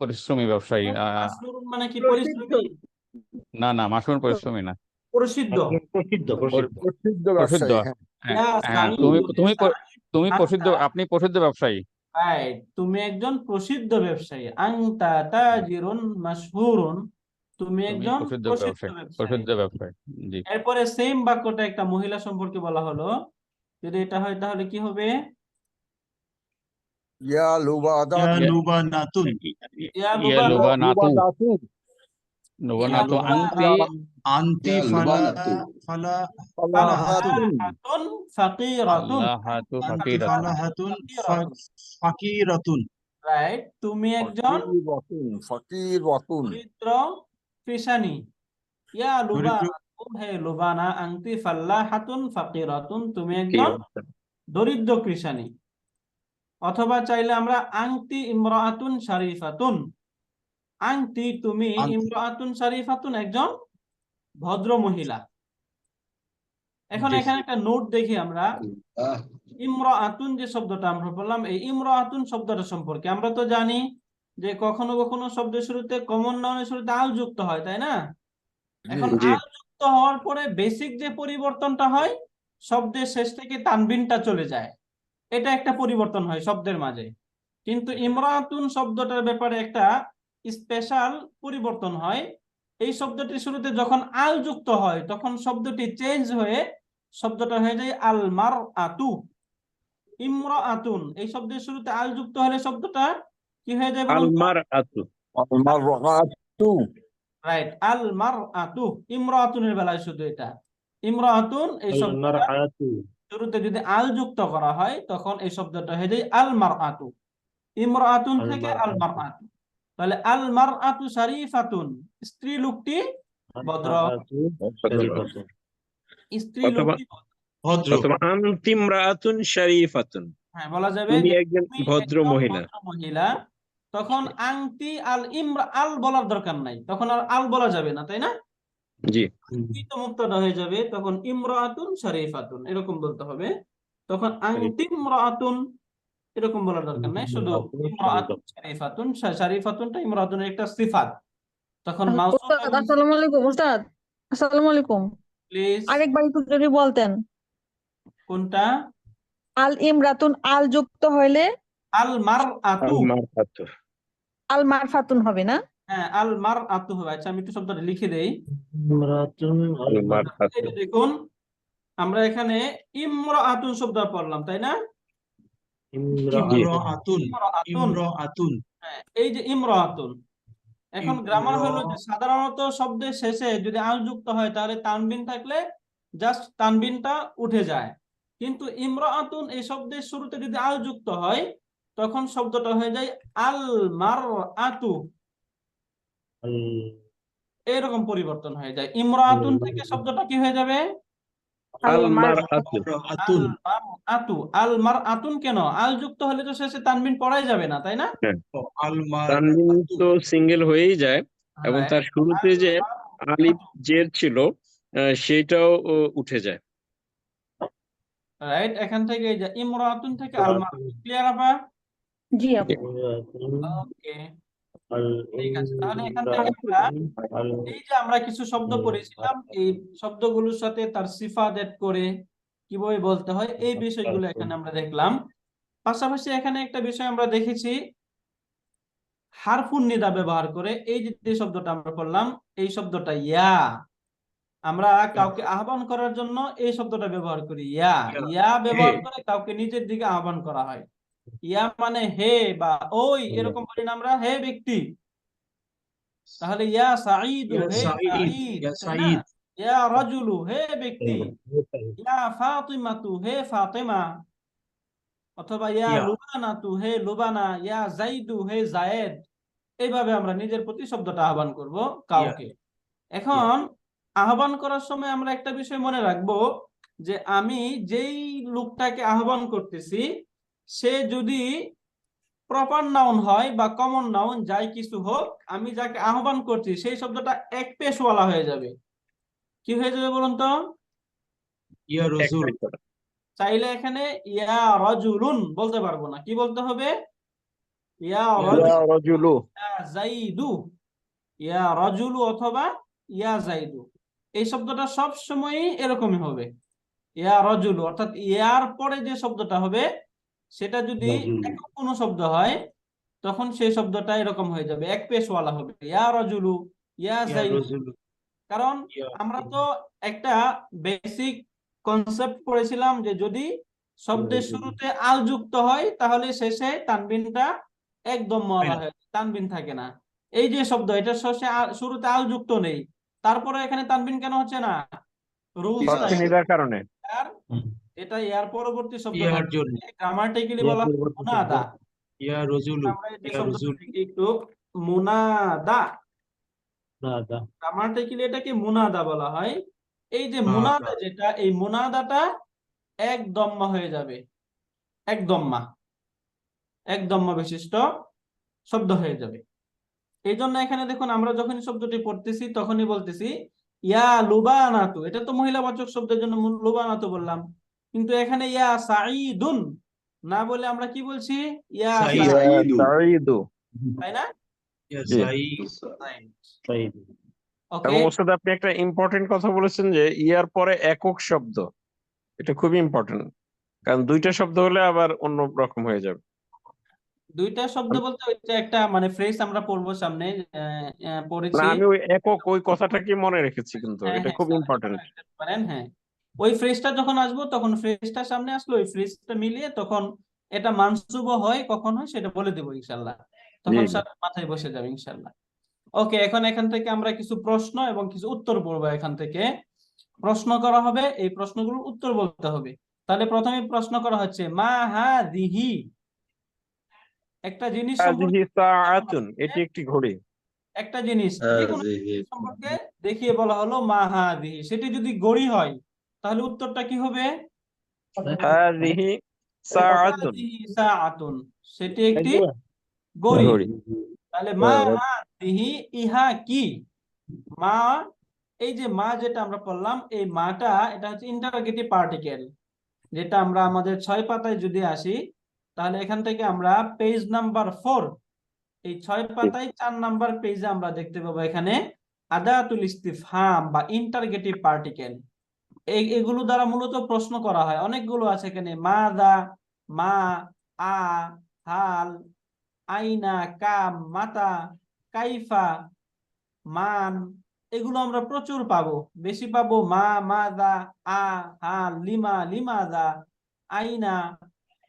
পরিশ্রমী ব্যবসায়ী মাশহুরুন মানে কি পরিশ্রমী? না মাশহুর পরিশ্রমী না প্রসিদ্ধ। একজন প্রসিদ্ধ প্রসিদ্ধ প্রসিদ্ধ ব্যবসায়ী হ্যাঁ ইয়া তুমি প্রসিদ্ধ আনতা, আপনি প্রসিদ্ধ ব্যবসায়ী রাইট, তুমি একজন প্রসিদ্ধ ব্যবসায়ী। আনতা তাজিরুন মাশহুরুন, তুমি একজন প্রসিদ্ধ প্রসিদ্ধ ব্যবসায়ী ব্যবসায়ী। ব্যবসায়ী জি এরপরে সেম বাক্যটা একটা মহিলা সম্পর্কে বলা হলো, যদি এটা হয় তাহলে কি হবে? ইয়া লুবাদাত ইয়া লুবানাতুন। ইয়া ইয়া লুবানাতু লুবাদাতুন লুবানাতু আনতি ইয়া লুবানাতু। ফালাহাতুন। ফালাহাতুন ফাকিরাতুন, আল্লাহাতু আনতি ফাকিরাতুন ফালাহাতুন ফাকিরাতুন। রাইট, তুমি একজন ফকিরাতুন দরিদ্র কৃষানি। ইয়া দরিদ্র লুবানা, হে লুবানা, আনতি ফাল্লাহাতুন ফাকিরাতুন, তুমি একজন দরিদ্র কৃষানি। অথবা চাইলে আমরা আংতি ইমরাআতুন শারিফাতুন, আংতি তুমি, ইমরাআতুন শারিফাতুন একজন ভদ্র মহিলা। এখন জি। এখানে একটা নোট দেখি আমরা। আহ, ইমরাআতুন যে শব্দটা আমরা বললাম, এই ইমরাআতুন শব্দটা সম্পর্কে আমরা তো জানি যে কখনো কখনো শব্দের শুরুতে কমন নাউনের শুরুতে আল যুক্ত হয়, তাই না? এখন জি। আল যুক্ত হওয়ার পরে বেসিক যে পরিবর্তনটা হয়, শব্দের শেষ থেকে তানবিনটা চলে যায়, এটা একটা পরিবর্তন হয় শব্দের মাঝে। কিন্তু ইমরাতুন শব্দটার ব্যাপারে একটা স্পেশাল পরিবর্তন হয়। এই শব্দটির শুরুতে যখন আল যুক্ত হয় তখন শব্দটি চেঞ্জ হয়ে শব্দটা হয়ে যায় আল মারআতু। ইমরাআতুন এই শব্দের শুরুতে আল যুক্ত হলে শব্দটা কি হয়ে যায় বলুন তো? আলমারআতু মারআতু রাইট, আল মারআতু। ইমরাতুনের বেলায় শুধু এটা ইমরাতুন, এই শব্দটা আলমারআতু শুরুতে যদি আল যুক্ত করা হয় তখন এই শব্দটা হয়ে যায় আল মারআতু। ইমরাতুন থেকে আল মারআতু, তাহলে আল মারআতু শারিফাতুন, স্ত্রী লোকটি ভদ্র, শরীফাতুন স্ত্রী অথবা লোকটি ভদ্র। অথবা আনতিমরাআতুন শারিফাতুন, হ্যাঁ বলা যাবে তুমি যে একজন তুমি ভদ্র একজন মহিলা। ভদ্র মহিলা। তখন আংতি আল ইমরা আল বলার দরকার নাই, তখন আর আল বলা যাবে না, তাই না? জি আংতি তো মুক্তাদা হয়ে যাবে, তখন ইমরাতুন শারিফাতুন এরকম বলতে হবে। তখন আংতি ইমরাতুন এরকম বলার দরকার নাই, শুধু ইমরাতুন শারিফাতুন। শারিফাতুনটা ইমরাতুনের একটা সিফাত। তখন মাউসুফ উস্তাদ, আসসালামু আলাইকুম উস্তাদ। আসসালামু আলাইকুম। প্লিজ। আরেকবার একটু যদি বলতেন। কোনটা? আল ইমরাতুন আল যুক্ত হইলে আল মারআতু। আলমারআতু আল মারফাতুন হবে না? হ্যাঁ, আল মারআতু হবে। আচ্ছা, আমি একটু শব্দটা লিখে দেই। ইমরাতুন আলমারআতু এই যে দেখুন, আমরা এখানে ইমরাআতুন শব্দ পড়লাম, তাই না? ইমরাআতুন। ইমরাআতুন, ইমরাআতুন। হ্যাঁ, এই যে ইমরাআতুন। এখন গ্রামার হলো যে ইমরা- সাধারণত শব্দের শেষে যদি আল যুক্ত হয় তাহলে তানবিন থাকলে জাস্ট তানবিনটা উঠে যায়। কিন্তু ইমরাআতুন এই শব্দের শুরুতে যদি আল যুক্ত হয় তখন শব্দটা হয়ে যায় আল মারআতু, এরকম পরিবর্তন হয়ে যায়। ইমরাআতুন থেকে শব্দটা কি হয়ে যাবে? আলমারআতু ইমরাআতুন। আল মারআতু। আল মারআতুন কেন? আল যুক্ত হলে তো শেষে তানবিন পড়াই যাবে না, তাই না? তানবিন তো সিঙ্গেল হয়েই যায়, এবং তার Right. শুরুতে যে আলিফ জের ছিল সেটাও উঠে যায়। রাইট, এখান থেকে এই যে ইমরাতুন থেকে আল মারআতুন, ক্লিয়ার আপা? জি আপু। ওকে, ঠিক আছে। তাহলে এখান থেকে আমরা এই যে আমরা কিছু শব্দ পড়েছিলাম, এই শব্দগুলোর সাথে তার সিফাত এড করে কিভাবে বলতে হয় এই বিষয়গুলো এখানে আমরা দেখলাম। পাশাপাশি এখানে একটা বিষয় আমরা দেখেছি, হারফুন নিদা ব্যবহার করে এই যে শব্দটা আমরা পড়লাম, এই শব্দটা ইয়া, আমরা কাউকে আহ্বান করার জন্য এই শব্দটা ব্যবহার করি, ইয়া। ইয়া ব্যবহার করে কাউকে নিজের দিকে আহ্বান করা হয়। ইয়া মানে হে বা ওই, এরকম বলি না আমরা, হে ব্যক্তি। তাহলে ইয়া সাঈদু, ইয়া হে সাঈদ, সাঈদ, ইয়া তাই না? সাঈদ। ইয়া রাজুলু, হে ব্যক্তি। ইয়া ফাতিমাতু, হে ফাতিমা। অথবা ইয়া ইয়া। লুবানাতু, হে লুবানা। ইয়া জাইদু, হে জায়েদ। এইভাবে আমরা নিজের প্রতি শব্দটা আহ্বান করব কাউকে। এখন আহ্বান করার সময় আমরা একটা বিষয় মনে রাখবো, যে আমি যেই লোকটাকে আহ্বান করতেছি সে যদি প্রপার নাউন হয় বা কমন নাউন, যাই কিছু হোক, আমি যাকে আহ্বান করছি সেই শব্দটা এক পেশওয়ালা হয়ে যাবে। কি হয়ে যাবে বলুন তো? ইয়া রসুল। চাইলে এখানে ইয়া রাজুলুন বলতে পারবো না, কি বলতে হবে? ইয়া ইয়া রাজুলু। জাইদু, ইয়া রাজুলু অথবা ইয়া জাইদু। এই শব্দটা সব সময়ই এরকমই হবে, ইয়া রাজুলু। অর্থাৎ ইয়ার পরে যে শব্দটা হবে সেটা যদি একক কোনো শব্দ হয় তখন সেই শব্দটা এরকম হয়ে যাবে, এক পেশওয়ালা হবে, ইয়া রাজুলু, ইয়া ইয়া জাইদু। রসুল। কারণ ইয়া আমরা তো একটা বেসিক কনসেপ্ট পড়েছিলাম যে যদি শব্দের শুরুতে আল যুক্ত হয় তাহলে শেষে তানবিনটা একদম ওয়ালা হয়, তানবিন থাকে না। এই যে শব্দ, এটা শুরুতে আল যুক্ত নেই, তারপরে এখানে তানবিন কেন হচ্ছে না? রুলস শর্ত নিদার কারণে। এটা এর পরবর্তী শব্দ, ইয়ার জন্য। গ্রামাটিক্যালি বলা হয় মুনাদা। ইয়া রসুল। আমরা এই যে ইয়া শব্দটা রসুল। দেখি একটু, মুনাদা। গ্রামাটিক্যালি এটাকে মুনাদা বলা হয়। এই যে মুনাদা যেটা, এই মুনাদাটা এক দম্মা হয়ে যাবে, এক দম্মা, এক দম্মা বিশিষ্ট শব্দ হয়ে যাবে। এই জন্য এখানে দেখুন, আমরা যখন শব্দটি পড়তেছি তখনই বলতেছি ইয়া লুবানাতু, এটা তো মহিলাবাচক শব্দের জন্য লুবানাতু বললাম, কিন্তু এখানে ইয়া সাঈদুন না বলে আমরা কি বলছি? ইয়া সাঈদ। সাঈদ, সাঈদু। তাই না? ইয়া জি। সাঈদ। ওকে, এবং ওস্তাদ আপনি একটা ইম্পর্টেন্ট কথা বলেছেন যে ইয়ার পরে একক শব্দ, এটা খুবই ইম্পর্টেন্ট, কারণ দুইটা শব্দ হলে আবার অন্য রকম হয়ে যাবে। দুইটা শব্দ বলতে ওইটা একটা মানে ফ্রেজ আমরা পড়বো সামনে, না, পড়েছি। আমি ওই একক ওই কথাটাকে মনে রেখেছি, কিন্তু হ্যাঁ এটা হ্যাঁ খুব স্যার, ইম্পর্টেন্ট। রাখতে পারেন, হ্যাঁ। ওই ফ্রেজটা যখন আসবো তখন ফ্রেজটা সামনে আসলো, ওই ফ্রেজটা মিলিয়ে তখন এটা মানসুব হয় কখন হয় সেটা বলে দেবো ইনশাল্লাহ, তখন জি। স্যার মাথায় বসে যাবে ইনশাল্লাহ। ওকে, এখন এখান থেকে আমরা কিছু প্রশ্ন এবং কিছু উত্তর পড়বো। এখান থেকে প্রশ্ন করা হবে, এই প্রশ্নগুলোর উত্তর বলতে হবে। তাহলে প্রথমে প্রশ্ন করা হচ্ছে মা হাদিহি, একটা জিনিস সম্পর্কে হাযিহি সাআতুন, এটি একটি ঘড়ি। একটা জিনিস যে কোনো সম্পর্কে দেখিয়ে বলা হলো মা হাদিহি, সেটি যদি গড়ি হয় তাহলে উত্তরটা কি হবে? হাযিহি সাআতুন, হাদিহি সাআতুন, সেটি একটি গড়ি। ঘড়ি। তাহলে মা হাদিহি, ইহা কি? মা, এই যে মা যেটা আমরা পড়লাম, এই মাটা এটা হচ্ছে ইন্টারোগেটিভ পার্টিকেল, যেটা আমরা আমাদের 6 পাতায় যদি আসি তাহলে এখান থেকে আমরা পেজ নাম্বার 4, এই 6 পাতায় 4 নাম্বার পেজে আমরা দেখতে পাবো এখানে আদাতুল ইস্তিফহাম বা ইন্টারোগেটিভ পার্টিকেল। এগুলো দ্বারা মূলত প্রশ্ন করা হয়, অনেকগুলো আছে এখানে, মাদা, মা, আ, হাল, আইনা, কাম, মাতা, কাইফা, মান। এগুলো আমরা প্রচুর পাবো, বেশি পাবো মা, মাদা, আ, হাল, লিমা, লিমাদা, আইনা,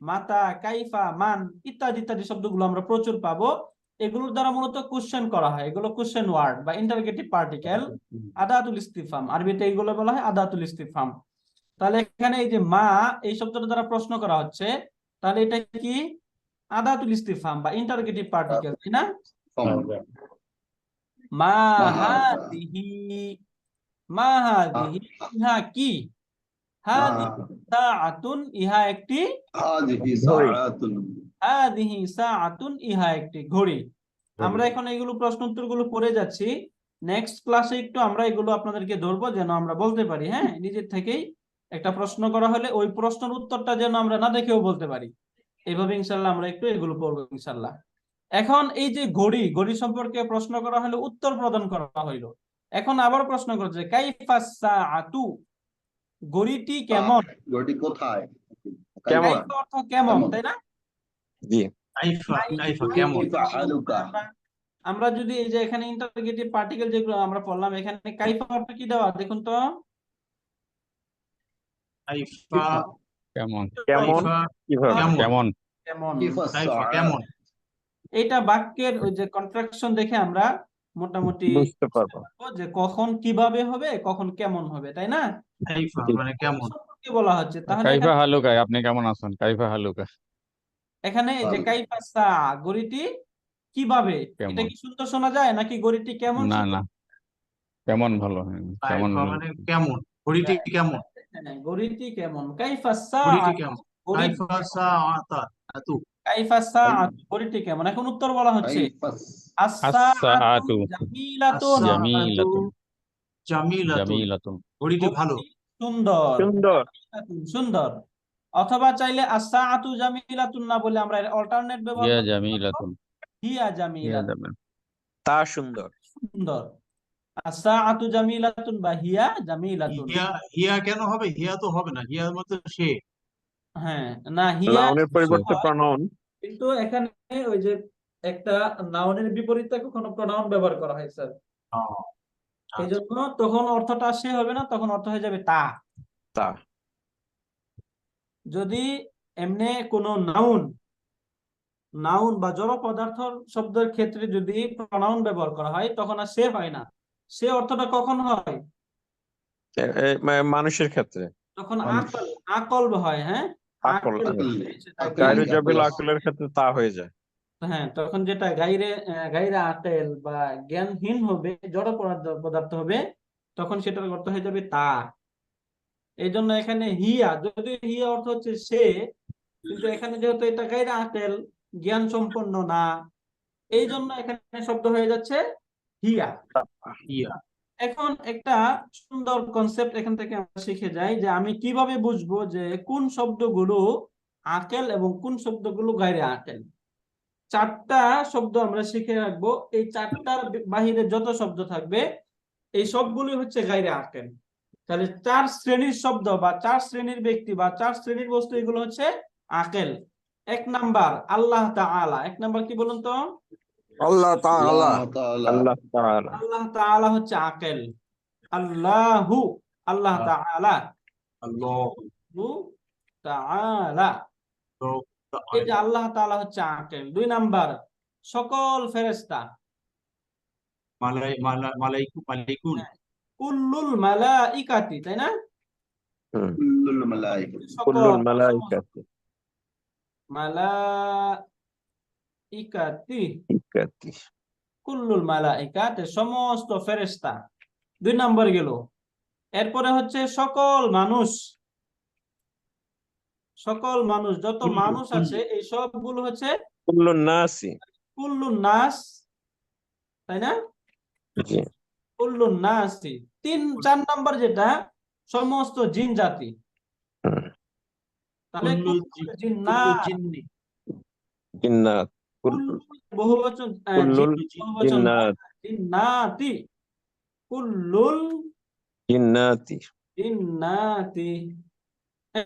মাতা, কাইফা, মান ইত্যাদি ইত্যাদি শব্দগুলো আমরা প্রচুর পাবো। এগুলোর দ্বারা মূলত কোশ্চেন করা হয়, এগুলো কোশ্চেন ওয়ার্ড বা ইন্টারোগেটিভ পার্টিকেল, আদাতুল ইস্তিফহাম, আরবিতে এইগুলো বলা হয় আদাতুল ইস্তিফহাম। তাহলে এখানে এই যে মা, এই শব্দটা দ্বারা প্রশ্ন করা হচ্ছে, তাহলে এটা কি? আদাতুল ইস্তিফহাম বা ইন্টারোগেটিভ পার্টিকেল, তাই না? মা হাদিহি, মা হাদিহি, ইহা কি? হাদিহি সাআতুন, ইহা একটি হাদিহি সাআতুন, ইহা একটি ঘড়ি। আমরা এখন এগুলো প্রশ্ন উত্তরগুলো পড়ে যাচ্ছি, নেক্সট ক্লাসে একটু আমরা এগুলো আপনাদেরকে ধরবো যেন আমরা বলতে পারি, হ্যাঁ, নিজের থেকেই একটা প্রশ্ন করা হলে ওই প্রশ্নের উত্তরটা যেন আমরা না দেখেও বলতে পারি। এইভাবে ইনশাল্লাহ আমরা একটু এগুলো পড়বো ইনশাল্লাহ। এখন এই যে ঘড়ি, ঘড়ি সম্পর্কে প্রশ্ন করা হলে উত্তর প্রদান করা হইলো। এখন আবার প্রশ্ন করছে কাইফা সাআতু, ঘড়িটি কেমন? ঘড়িটি কোথায়? কেমন? কাইফা অর্থ কেমন, কেমন? তাই না? জি। কাইফা কাইফা কেমন? কাইফা হালুকা। আমরা যদি এই যে এখানে ইন্টারোগেটিভ পার্টিকেল যেগুলো আমরা পড়লাম, এখানে কাইফা অর্থ কি দেওয়া দেখুন তো। কাইফা কেমন কেমন? কাইফা কিভাবে? কেমন? কেমন কেমন, কাইফা কাইফা সাআত। কেমন? এটা বাক্যের ওই যে কন্ট্রাকশন দেখে আমরা মোটামুটি বুঝতে পারবো। যে কখন কিভাবে হবে, কখন কেমন হবে, তাই না? কাইফা মানে কেমন? সম্পর্কে বলা হচ্ছে। তাহলে কাইফা এখানে- হালুকা, আপনি কেমন আছেন? কাইফা হালুকা এখানে এই যে ভালো। কাইফা সা, ঘড়িটি কিভাবে, কেমন? এটা কি সুন্দর শোনা যায় নাকি ঘড়িটি কেমন না সুন্দর? না, কেমন ভালো, কেমন কাইফা মানে কেমন? ঘড়িটি কেমন? হ্যাঁ, ঘড়িটি কেমন, কাইফা সা, ঘড়িটি কেমন? ঘড়িটি কাইফা সাআতু কাইফা সা, ঘড়িটি কেমন। এখন উত্তর বলা হচ্ছে কাইফা আস-সাআতু আস-সাআতু জামিলাতুন, জামিলাতুন জামিলাতুন। জামিলাতুন ঘড়িটি ভালো। সুন্দর, সুন্দর। সুন্দর। অথবা চাইলে আস-সাআতু জামিলাতুন না বলে আমরা অল্টারনেট ব্যবহার ইয়া করতে পারবো, জামিলাতুন হিয়া ইয়া জামিলাতুন, জামিল তা সুন্দর। সুন্দর। আস-সাআতু জামিলাতুন বা হিয়া জামিলাতুন। হিয়া হিয়া কেন হবে? হিয়া তো হবে না, হিয়া মতো সে। হ্যাঁ, না হিয়া নাউনের পরিবর্তে হয়, প্রনাউন। কিন্তু এখানে ওই যে একটা নাউনের বিপরীতে কখনো প্রনাউন ব্যবহার করা হয় স্যার, এই জন্য তখন অর্থটা সে হবে না, তখন অর্থ হয়ে যাবে তা। তা। যদি এমনি কোনো নাউন, নাউন বা জড় পদার্থ শব্দের ক্ষেত্রে যদি প্রনাউন ব্যবহার করা হয় তখন আর সে হয় না। সে অর্থটা কখন হয়? মানুষের ক্ষেত্রে তখন মানুষ। আকল, আকল হয়। হ্যাঁ, আকল, আকল। গায়রু জাবিল আকলের ক্ষেত্রে তা হয়ে যায়। হ্যাঁ, তখন যেটা গাইরে গাইরে আকল বা জ্ঞানহীন হবে, জড় পদার্থ হবে, তখন সেটার অর্থ হয়ে যাবে তা। এই জন্য এখানে হিয়া, যদি হিয়া অর্থ হচ্ছে সে, কিন্তু এখানে যেহেতু এটা গাইরে আকল, জ্ঞান সম্পন্ন না, এই জন্য এখানে শব্দ হয়ে যাচ্ছে হিয়া। হিয়া এখন একটা সুন্দর কনসেপ্ট এখান থেকে আমরা শিখে যাই যে আমি কিভাবে বুঝবো যে কোন শব্দগুলো আকেল এবং কোন শব্দগুলো গায়রে আকেল। চারটা শব্দ আমরা শিখে রাখবো, এই চারটার বাহিরে যত শব্দ থাকবে এই সবগুলোই হচ্ছে গায়রে আকেল। তাহলে চার শ্রেণীর শব্দ বা চার শ্রেণীর ব্যক্তি বা চার শ্রেণীর বস্তু এগুলো হচ্ছে আকেল। এক নাম্বার আল্লাহ তাআলা, এক নাম্বার কি বলুন তো? আল্লাহ তাআলা। আল্লাহ তাআলা। আল্লাহ তাআলা। আল্লাহ তাআলা হচ্ছে আকেল। আল্লাহু, আল্লাহ তাআলা, আল্লাহ তাআলা, এই যে আল্লাহ তাআলা হচ্ছে আকেল। দুই নাম্বার সকল ফেরেশতা, মালাইকুন কুল্লুল মালাইকাতি, তাই না? কুল্লুল মালাইকা। কুল্লুল মালাইকাতি মালাইকাতি, ইকাতি। কুল্লুল মালাইকাত, সমস্ত ফেরেশতা। দুই নম্বর গেল। এরপরে হচ্ছে সকল মানুষ, সকল মানুষ, যত মানুষ আছে এই সবগুলো হচ্ছে কুল্লুন নাসি। কুল্লুন নাস, তাই না? জি। কুল্লুন নাসি। চার নম্বর যেটা সমস্ত জিন জাতি, তাহলে জিন্নাত, জিন্নাত। বহুবচন, কুল্লুল বহুবচন জিন্নাত। জিন্নাতি, কুল্লুল জিন্নাতি। জিন্নাতি,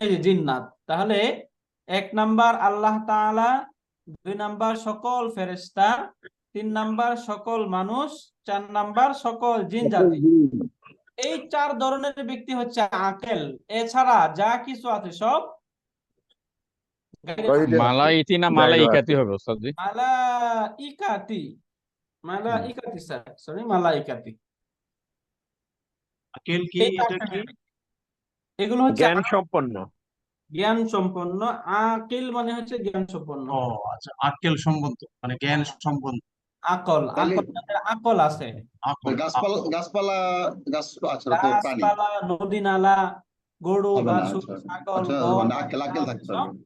এই যে জিন্নাত। তাহলে এক নাম্বার আল্লাহ তাআলা, দুই নাম্বার সকল ফেরেশতা, তিন নাম্বার সকল মানুষ, চার নাম্বার সকল জিন জাতি। এই চার ধরনের ব্যক্তি হচ্ছে আকেল। এছাড়া যা কিছু আছে সব মালাইতি না মালাইকাতি হবে ওস্তাদ জি? মালাইকাতি, মালাইকাতি স্যার, সরি মালাইকাতি। আকেল কি? এই এটা চারটা কি? এগুলো হচ্ছে জ্ঞান সম্পন্ন। জ্ঞান সম্পন্ন। আকিল মানে হচ্ছে জ্ঞান সম্পন্ন। ও আচ্ছা, আকেল সম্বন্ধ মানে জ্ঞান সম্বন্ধ। আকল, তাহলে- আকল যাদের আকল আছে, আকল গাছপালা গাছপালা আচ্ছা তো প্রাণী গাছপালা, নদী নালা, গরু, হবে না। বাছুর, আচ্ছা ছাগল, আচ্ছা, গম, মানে আকেল থাকতে হবে,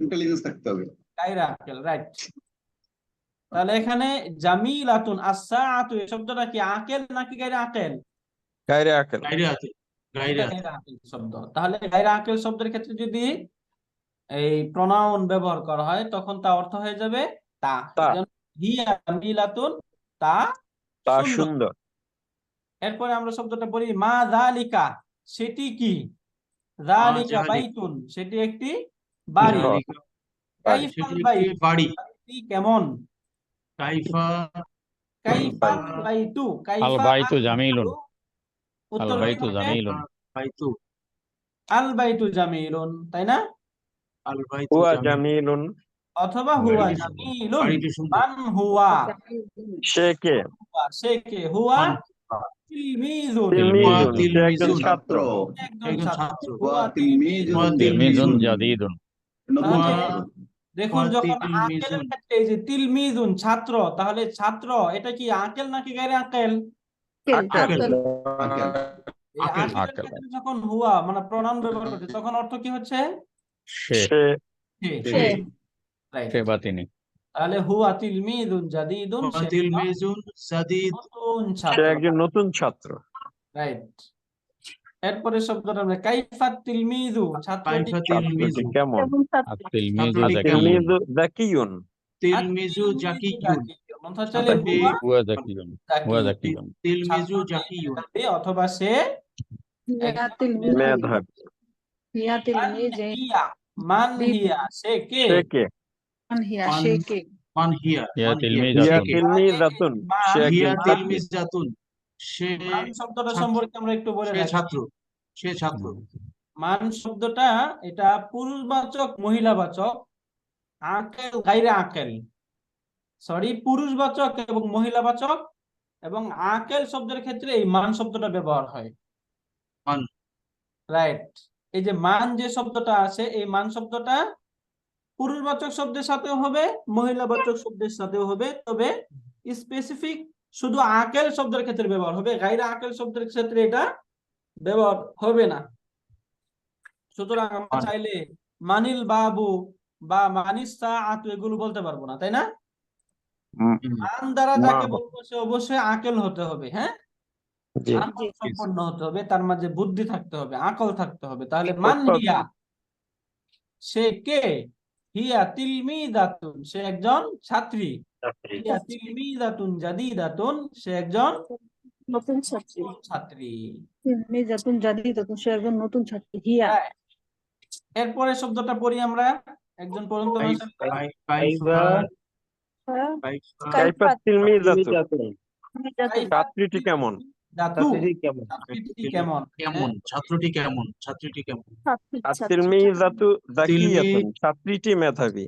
ইন্টেলিজেন্স থাকতে হবে। গায়রে আকেল, রাইট। তাহলে এখানে জামিলাতুন, আস-সাআতু, এই শব্দটা কি আকেল নাকি গায়রে আকেল? গায়রে আকেল। গায়রে আকেল। গায়রে এটা গায়রে আকিল শব্দ। তাহলে গায়রে আকিল শব্দের ক্ষেত্রে যদি এই প্রনাউন ব্যবহার করা হয় তখন তা অর্থ হয়ে যাবে তা। তা। যেমন হিয়া জামিলাতুন, তা তা সুন্দর। সুন্দর। এরপরে আমরা শব্দটা পড়ি মা যালিকা, সেটি কি? যালিকা যালিকা। বাইতুন, সেটি একটি বাড়ি। যালিকা, কাইফাল সেটি বাইত, একটি বাড়ি। বাড়িটি কেমন? কাইফা কাইফাল বাইতু, আল কাইফা বাইতু আল জামিলুন, বাইতু। আল উত্তর কি বাইতু হবে? জামিলুন, বাইতু, আল বাইতু জামিলুন, তাই না? আল বাইতু হুয়া জামিল। জামিলুন, অথবা হুয়া বাড়িটি সুন্দর। জামিলুন, বাড়িটি সুন্দর। মান হুয়া, সে কে? হুয়া সে কে? হুয়া মান তিলমিজুন, তিলমিজুন, সে তিলমিজুন, একজন ছাত্র। একজন একজন ছাত্র। ছাত্র। হুয়া তিলমিজুন, তিলমিজুন। তিলমিজুন জাদিদুন। নতুন তাহলে ছাত্র। দেখুন হুয়া যখন তিলমিজুন। আকেলের ক্ষেত্রে এই যে তিলমিজুন ছাত্র, তাহলে ছাত্র এটা কি আকেল নাকি গায়রে আকেল? আকেল, আকেল। এই আকেল। আকেলের আকেল। ক্ষেত্রে যখন হুয়া মানে প্রনাউন ব্যবহার করছে তখন অর্থ কি হচ্ছে? সে, সে সে। Right. সে বা তিনি। তাহলে হুয়া তিলমিজুন জাদিদুন, হুয়া সে তিলমিজুন জাদিদ, নতুন সে ছাত্র। একজন নতুন ছাত্র। রাইট। এরপরে শব্দটা আমরা কাইফাত তিলমিজু, ছাত্রটি কাইফা ছাত্রটি তিলমিজু, কেমন? আর তিলমিজু ছাত্রটি জাকিয়ুন, তিলমিজু জাকিয়ুন, তিলমিজু জাকিয়ুন, অর্থাৎ চাইলে ছাত্রটি হুয়া হুয়া জাকিয়ুন, হুয়া জাকি, জাকিয়ুন। তিলমিজু ছাত্রটি জাকিয়ুন, মেধাবী অথবা সে একজন মেধাবী। মান হিয়া, মান হিয়া, সে কে? সে কে? মান হিয়া, হিয়া মান হিয়া। হিয়া তিলমিজাতুন, তিলমিজাতুন, সে মান, হিয়া একজন ছাত্রী। তিলমিজাতুন, সে মান শব্দটা ছাত্র, সম্পর্কে আমরা একটু বলে সে রাখি। ছাত্র, সে ছাত্র। মান শব্দটা এটা পুরুষবাচক মহিলাবাচক, আকেল গায়রে আকেল, সরি পুরুষবাচক এবং মহিলাবাচক এবং আকেল শব্দের ক্ষেত্রে এই মান শব্দটা ব্যবহার হয়। মান। রাইট। এই যে মান যে শব্দটা আছে এই মান শব্দটা পুরুষবাচক শব্দের সাথেও হবে, মহিলাবাচক শব্দের সাথেও হবে, তবে স্পেসিফিক শুধু আকেল শব্দের ক্ষেত্রে ব্যবহার হবে, গায়রে আকেল শব্দের ক্ষেত্রে এটা ব্যবহার হবে না। সুতরাং আমরা মান। চাইলে মানিল বাবু বা মানিস সাআতু এগুলো বলতে পারবো না, তাই না? মান দ্বারা যাকে বলবো সে অবশ্যই আকেল হতে হবে, হ্যাঁ, জি। আকল সম্পন্ন হতে হবে, তার মাঝে বুদ্ধি থাকতে হবে, আকল থাকতে হবে। তাহলে মান হিয়া, সে কে? হিয়া তিলমিদাতুন, সে একজন ছাত্রী। হিয়া তিলমিদাতুন জাদিদাতুন, সে একজন নতুন ছাত্রী। ছাত্রী। তিলমিজাতুন জাদিদাতুন, সে একজন নতুন ছাত্রী। হিয়া। Right. এরপরে শব্দটা পড়ি আমরা, একজন পড়ুন তো মাশাআল্লাহ। কাইফা, হ্যাঁ? কাইফা, কাইফা তিলমিজাতুন, তিলমিজাতুন। ছাত্রীটি কেমন? জাতু, কেমন? ছাত্রীটি কেমন? কেমন? ছাত্রটি কেমন? ছাত্রটি কেমন? আর তিলমিজাতু জাকিয়াতুন, ছাত্রী। ছাত্রীটি মেধাবী।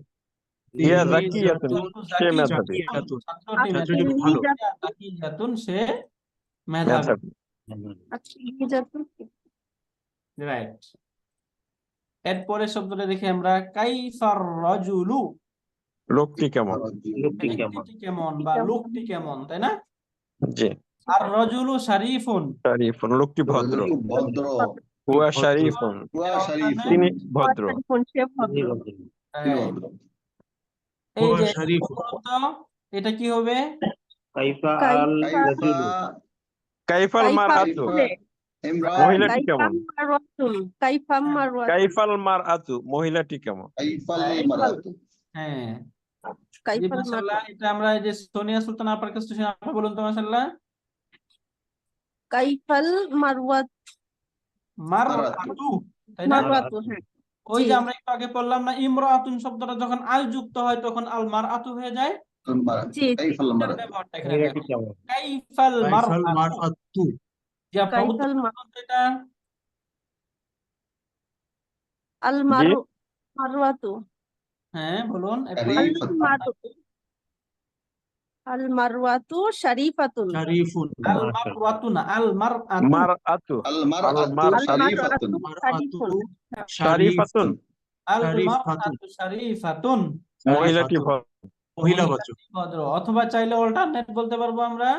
হিয়া জাকিয়াতুন, সে মেধাবী। জাকিয়াতুন, ছাত্রটি ছাত্রটি মেধাবী। ভালো। হিয়া জাকিয়াতুন, সে মেধাবী। মেধাবী। তিলমিজাতুন। রাইট। এরপরে শব্দটা দেখি আমরা, কাইফার রাজুলু, লোকটি কেমন? লোকটি কেমন? ব্যক্তিটি কেমন বা লোকটি কেমন, তাই না? জি। আর রাজুলু শারিফুন, শারিফুন, লোকটি ভদ্র। ভদ্র। হুয়া ভদ্র। শারিফুন, হুয়া শরীফুন, তিনি ভদ্র। সে ভদ্র। তিনি ভদ্র। এই হুয়া যে শরীফুন। এটা কি হবে? কাইফা কাইফা আল কাইফা রাজুলু। কাইফাল কাইফা মারআতু, ইমরান, মহিলাটি কেমন? কাইফাম মারওয়াতুল। কাইফাল মারআতু, মহিলাটি কেমন? কাইফাল মারাতু। হ্যাঁ, জি কাইফাল মাশাআল্লাহ। এটা আমরা এই যে সোনিয়া সুলতান আপার কাছ থেকে আপনি বলুন তো মাশাআল্লাহ। কাইফাল মারওয়াত মারআতু, তাই না? মারওয়াতু, হ্যাঁ। ওই জি। যে আমরা একটু আগে বললাম না, ইমরাতুন শব্দটা যখন আল যুক্ত হয় তখন আল মারআতু হয়ে যায়। জি। কাইফাল এটার মারাতু। ব্যবহারটা এখানে মহিলাটি দেখো। কেমন? কাইফাল কাইফাল মারআতু, মারআতু, যে আপনার উত্তর কাইফাল বলুন তো এটা। আল জি। মারওয়াতু। হ্যাঁ বলুন একটু। শরীফাতুন। আল মারওয়াতু শারিফাতুন। শারিফুন, আল মারওয়াতু না, আল মারআতু। মারআতু, আল আল মারাতু মারআতু শরীফাতুন। মারআতু শারিফাতুন, আল শারিফাতুন, মারআতু শারিফাতুন, মহিলাটি ভদ্র। মহিলাবাচক। ভদ্র। অথবা চাইলে অল্টারনেট বলতে পারবো আমরা,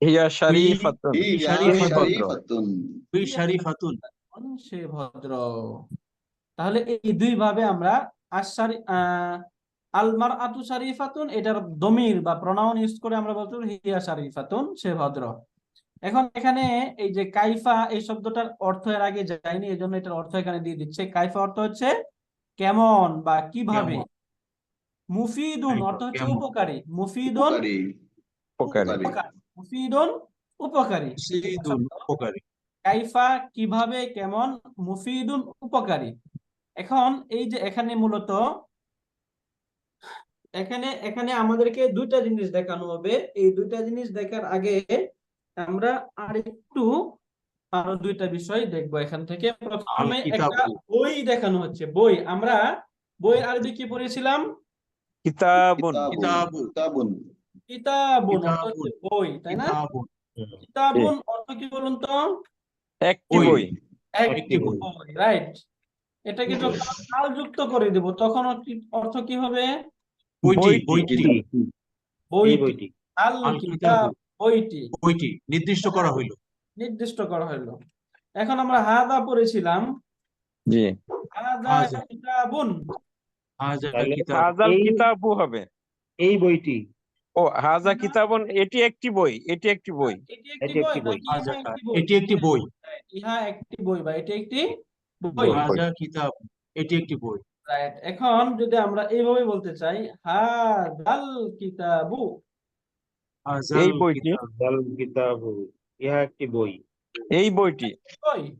হিয়া শারিফাতুন, হিয়া তিনি ভদ্র। শরীফাতুন। বি শারিফাতুন, সে ভদ্র। তাহলে এই দুই ভাবে আমরা আশারি আল মারআতু শারিফাতুন এটার দমির বা প্রনাউন ইউজ করে আমরা বলতে পারি হিয়া শারিফাতুন, সে ভদ্র। এখন এখানে এই যে কাইফা এই শব্দটার অর্থ এর আগে যায়নি, এই জন্য এটার অর্থ এখানে দিয়ে দিচ্ছে। কাইফা অর্থ হচ্ছে কেমন বা কিভাবে। কেমন? মুফিদুন কাইফা অর্থ হচ্ছে কেমন? উপকারী। মুফিদুন উপকারী উপকারী উপকারী মুফিদুন উপকারী। মুফিদুন উপকারী। কাইফা কিভাবে কেমন, মুফিদুন উপকারী। এখন এই যে এখানে মূলত এখানে এখানে আমাদেরকে দুইটা জিনিস দেখানো হবে। এই দুইটা জিনিস দেখার আগে আমরা আরো দুইটা বিষয় দেখবো এখান থেকে। প্রথমে একটা কিতাবু। বই দেখানো হচ্ছে, বই। আমরা বই আরবি কি পড়েছিলাম? কিতাবুন কিতাবু। কিতাবুন কিতাবুন অর্থ হচ্ছে বই, তাই না? কিতাবুন কিতাবুন অর্থ কি বলুন তো? একটি বই। বই। একটি বই, রাইট। এটাকে যখন কাল যুক্ত করে দেব তখন অর্থ কি হবে? বইটি বইটি। বইটি বইটি। আল আল কিতাব, কিতাবু। বইটি বইটি নির্দিষ্ট করা হইল। নির্দিষ্ট করা হলো। এখন আমরা হাদা পড়েছিলাম, জি, হাদা হাজা। কিতাবুন। হাজা তাহলে কিতাব। হাজাল এই- কিতাবু হবে। এই বইটি ও হাজা কিতাবুন, এটি একটি বই, এটি একটি বই। এটি একটি এটি বই একটি বই। নাকি হাজা ইহা একটি বই? এটি একটি বই। ইহা একটি বই বা এটি একটি বই, হাজা কিতাব এটি একটি বই। রাইট। এখন যদি আমরা এইভাবে বলতে চাই, হাদাল কিতাবু, হাজাল এই বইটি, কিতাব। জাল কিতাব, ইহা একটি বই। এই বইটি। বই।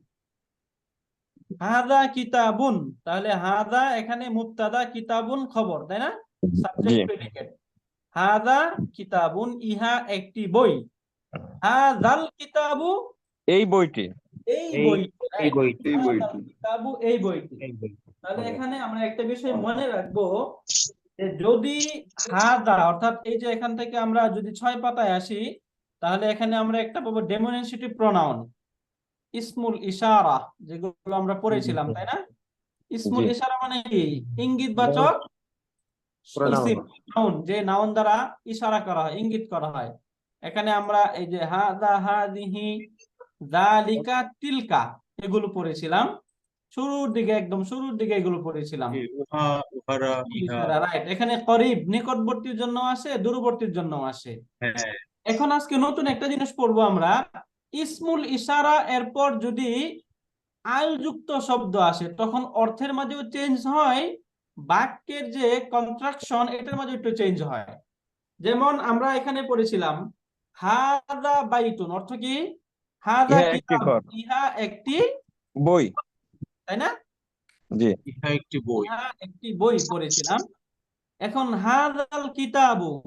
হাদা কিতাবুন, তাহলে হাদা এখানে মুবতাদা, কিতাবুন খবর, তাই না? জি, সাবজেক্ট প্রেডিকেট। হাদা কিতাবুন, ইহা একটি বই। হাদাল কিতাবু, এই বইটি। এই এই- বইটি, এই right? বইটি। এই হাদাল বইটি কিতাবু, এই বইটি। এই বইটি। তাহলে এখানে আমরা একটা বিষয় মনে রাখবো যে যদি হাদা অর্থাৎ এই যে এখান থেকে আমরা যদি 6 পাতায় আসি, তাহলে এখানে আমরা একটা পাবো ডেমনস্ট্রেটিভ প্রোনাউন, ইসমুল ইশারা, যেগুলো আমরা পড়েছিলাম, তাই না? ইসমুল জি। ইশারা মানে কি? ইঙ্গিতবাচক ইসিম, নাউন, যে নাউন দ্বারা ইশারা করা হয়, ইঙ্গিত করা হয়। এখানে আমরা এই যে হাদা, হাদিহি, যালিকা, তিলকা এগুলো পড়েছিলাম শুরুর দিকে, একদম শুরুর দিকে এগুলো পড়েছিলাম। উহা উহারা ইহা। রাইট। এখানে করিব নিকটবর্তীর জন্য আসে, দূরবর্তীর জন্য আসে। হ্যাঁ। এখন আজকে নতুন একটা জিনিস পড়বো আমরা, ইসমুল ইশারা এরপর যদি আল যুক্ত শব্দ আসে তখন অর্থের মাঝেও চেঞ্জ হয়, বাক্যের যে কন্ট্রাকশন এটার মাঝে একটু চেঞ্জ হয়। যেমন আমরা এখানে পড়েছিলাম হাদা বাইতুন, অর্থ কি? হাদা ইহা একটি কিতাব, ঘর। ইহা একটি বই। তাই না? জি, ইহা একটি বই। ইহা একটি বই পড়েছিলাম। এখন হাদাল কিতাবু,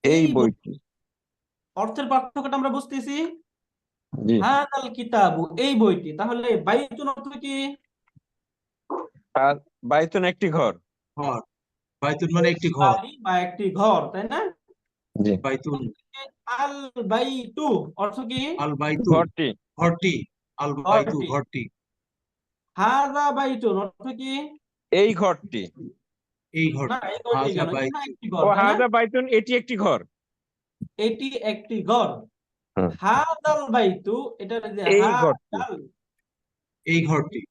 এই বইটি। অর্থের পার্থক্যটা আমরা বুঝতেছি। জি, হাদাল কিতাবু, এই বইটি। তাহলে বাইতুন অর্থ কি? আর বাইতুন একটি ঘর। ঘর। বাইতুন মানে একটি ঘর। বাড়ি বা একটি ঘর, তাই না? জি, বাইতুন। আল বাইতু অর্থ কি? আল বাইতু ঘরটি। ঘরটি। আল বাইতু ঘরটি। ঘরটি। হাদা বাইতুন অর্থ কি? এই ঘরটি। এই ঘর। না, এই ঘরটি হাজা কেন? বাইতু। ইহা একটি ঘর, ও তাই না? হাজা বাইতুন, এটি একটি ঘর। এটি একটি ঘর। হুম। হাদাল বাইতু, এটা যে এই ঘরটি। হাদাল, এই ঘরটি।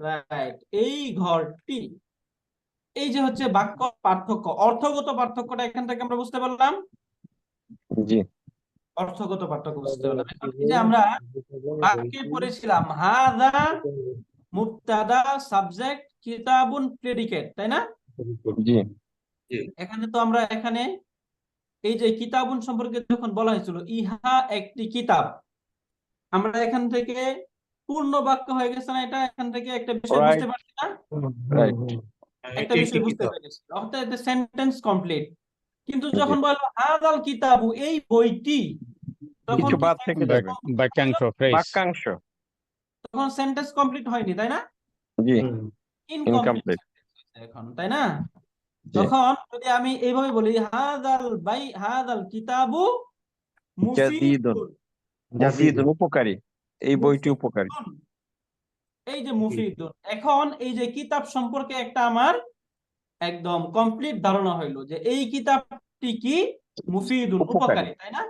রাইট, এই ঘরটি। এই যে হচ্ছে বাক্য পার্থক্য, অর্থগত পার্থক্যটা এখান থেকে আমরা বুঝতে পারলাম। জি, অর্থগত পার্থক্য বুঝতে পারলাম। এখন এই যে আমরা বাক্যে পড়েছিলাম হাদা মুবতাদা, সাবজেক্ট, কিতাবুন প্রেডিকেট, তাই না? জি, এখানে তো আমরা এখানে এই যে কিতাবুন সম্পর্কে যখন বলা হয়েছিল ইহা একটি কিতাব, আমরা এখান থেকে পূর্ণ বাক্য হয়ে গেছে না? এটা এখান থেকে একটা বিষয় Right. বুঝতে পারছি না? রাইট। একটা এটি বিষয় একটি বুঝতে কিতাব। পেরেছি, অর্থাৎ এটা সেন্টেন্স কমপ্লিট। কিন্তু জি। যখন বললো হাদাল কিতাবু, এই বইটি, তখন কিছু কি বাদ থেকে sentence যাবে। complete বাক্যাংশ, হলো? ফ্রেজ। বাক্যাংশ। তখন সেন্টেন্স কমপ্লিট হয়নি, তাই না? জি, ইনকমপ্লিট Incomplete. এখন, তাই না? জি। তখন যদি আমি এইভাবে বলি হাদাল কিতাবু জাদিদুন। মুফিদুন, মুফিদুন উপকারী। এই বইটি উপকারী। এই যে মুফিদুন, এখন এই যে কিতাব সম্পর্কে একটা আমার একদম কমপ্লিট ধারণা হইলো যে এই কিতাবটি কি? মুফিদুন, উপকারী, তাই না?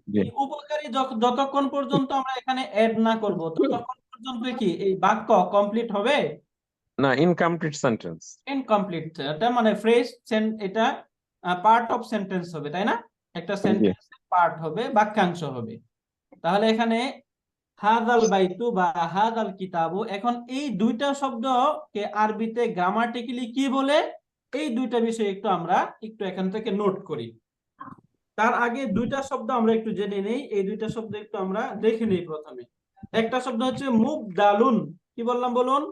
জি, এই উপকারী যতক্ষণ পর্যন্ত আমরা এখানে এড না করব ততক্ষণ পর্যন্ত কি এই বাক্য কমপ্লিট হবে? না, ইনকমপ্লিট সেন্টেন্স। ইনকমপ্লিট, এটা মানে ফ্রেজ, এটা পার্ট অফ সেন্টেন্স হবে, তাই না? একটা সেন্টেন্স পার্ট হবে, বাক্যাংশ হবে। তাহলে এখানে হাদাল বাইতু বা হাদাল কিতাবু, এখন এই দুইটা শব্দকে আরবিতে গ্রামাটিক্যালি কি বলে, এই দুইটা বিষয় আমরা একটু এখান থেকে নোট করি। তার আগে দুইটা শব্দ আমরা একটু জেনে নেই, এই দুইটা শব্দ একটু আমরা দেখে নেই। প্রথমে একটা শব্দ হচ্ছে মুবদালুন, কি বললাম বলুন?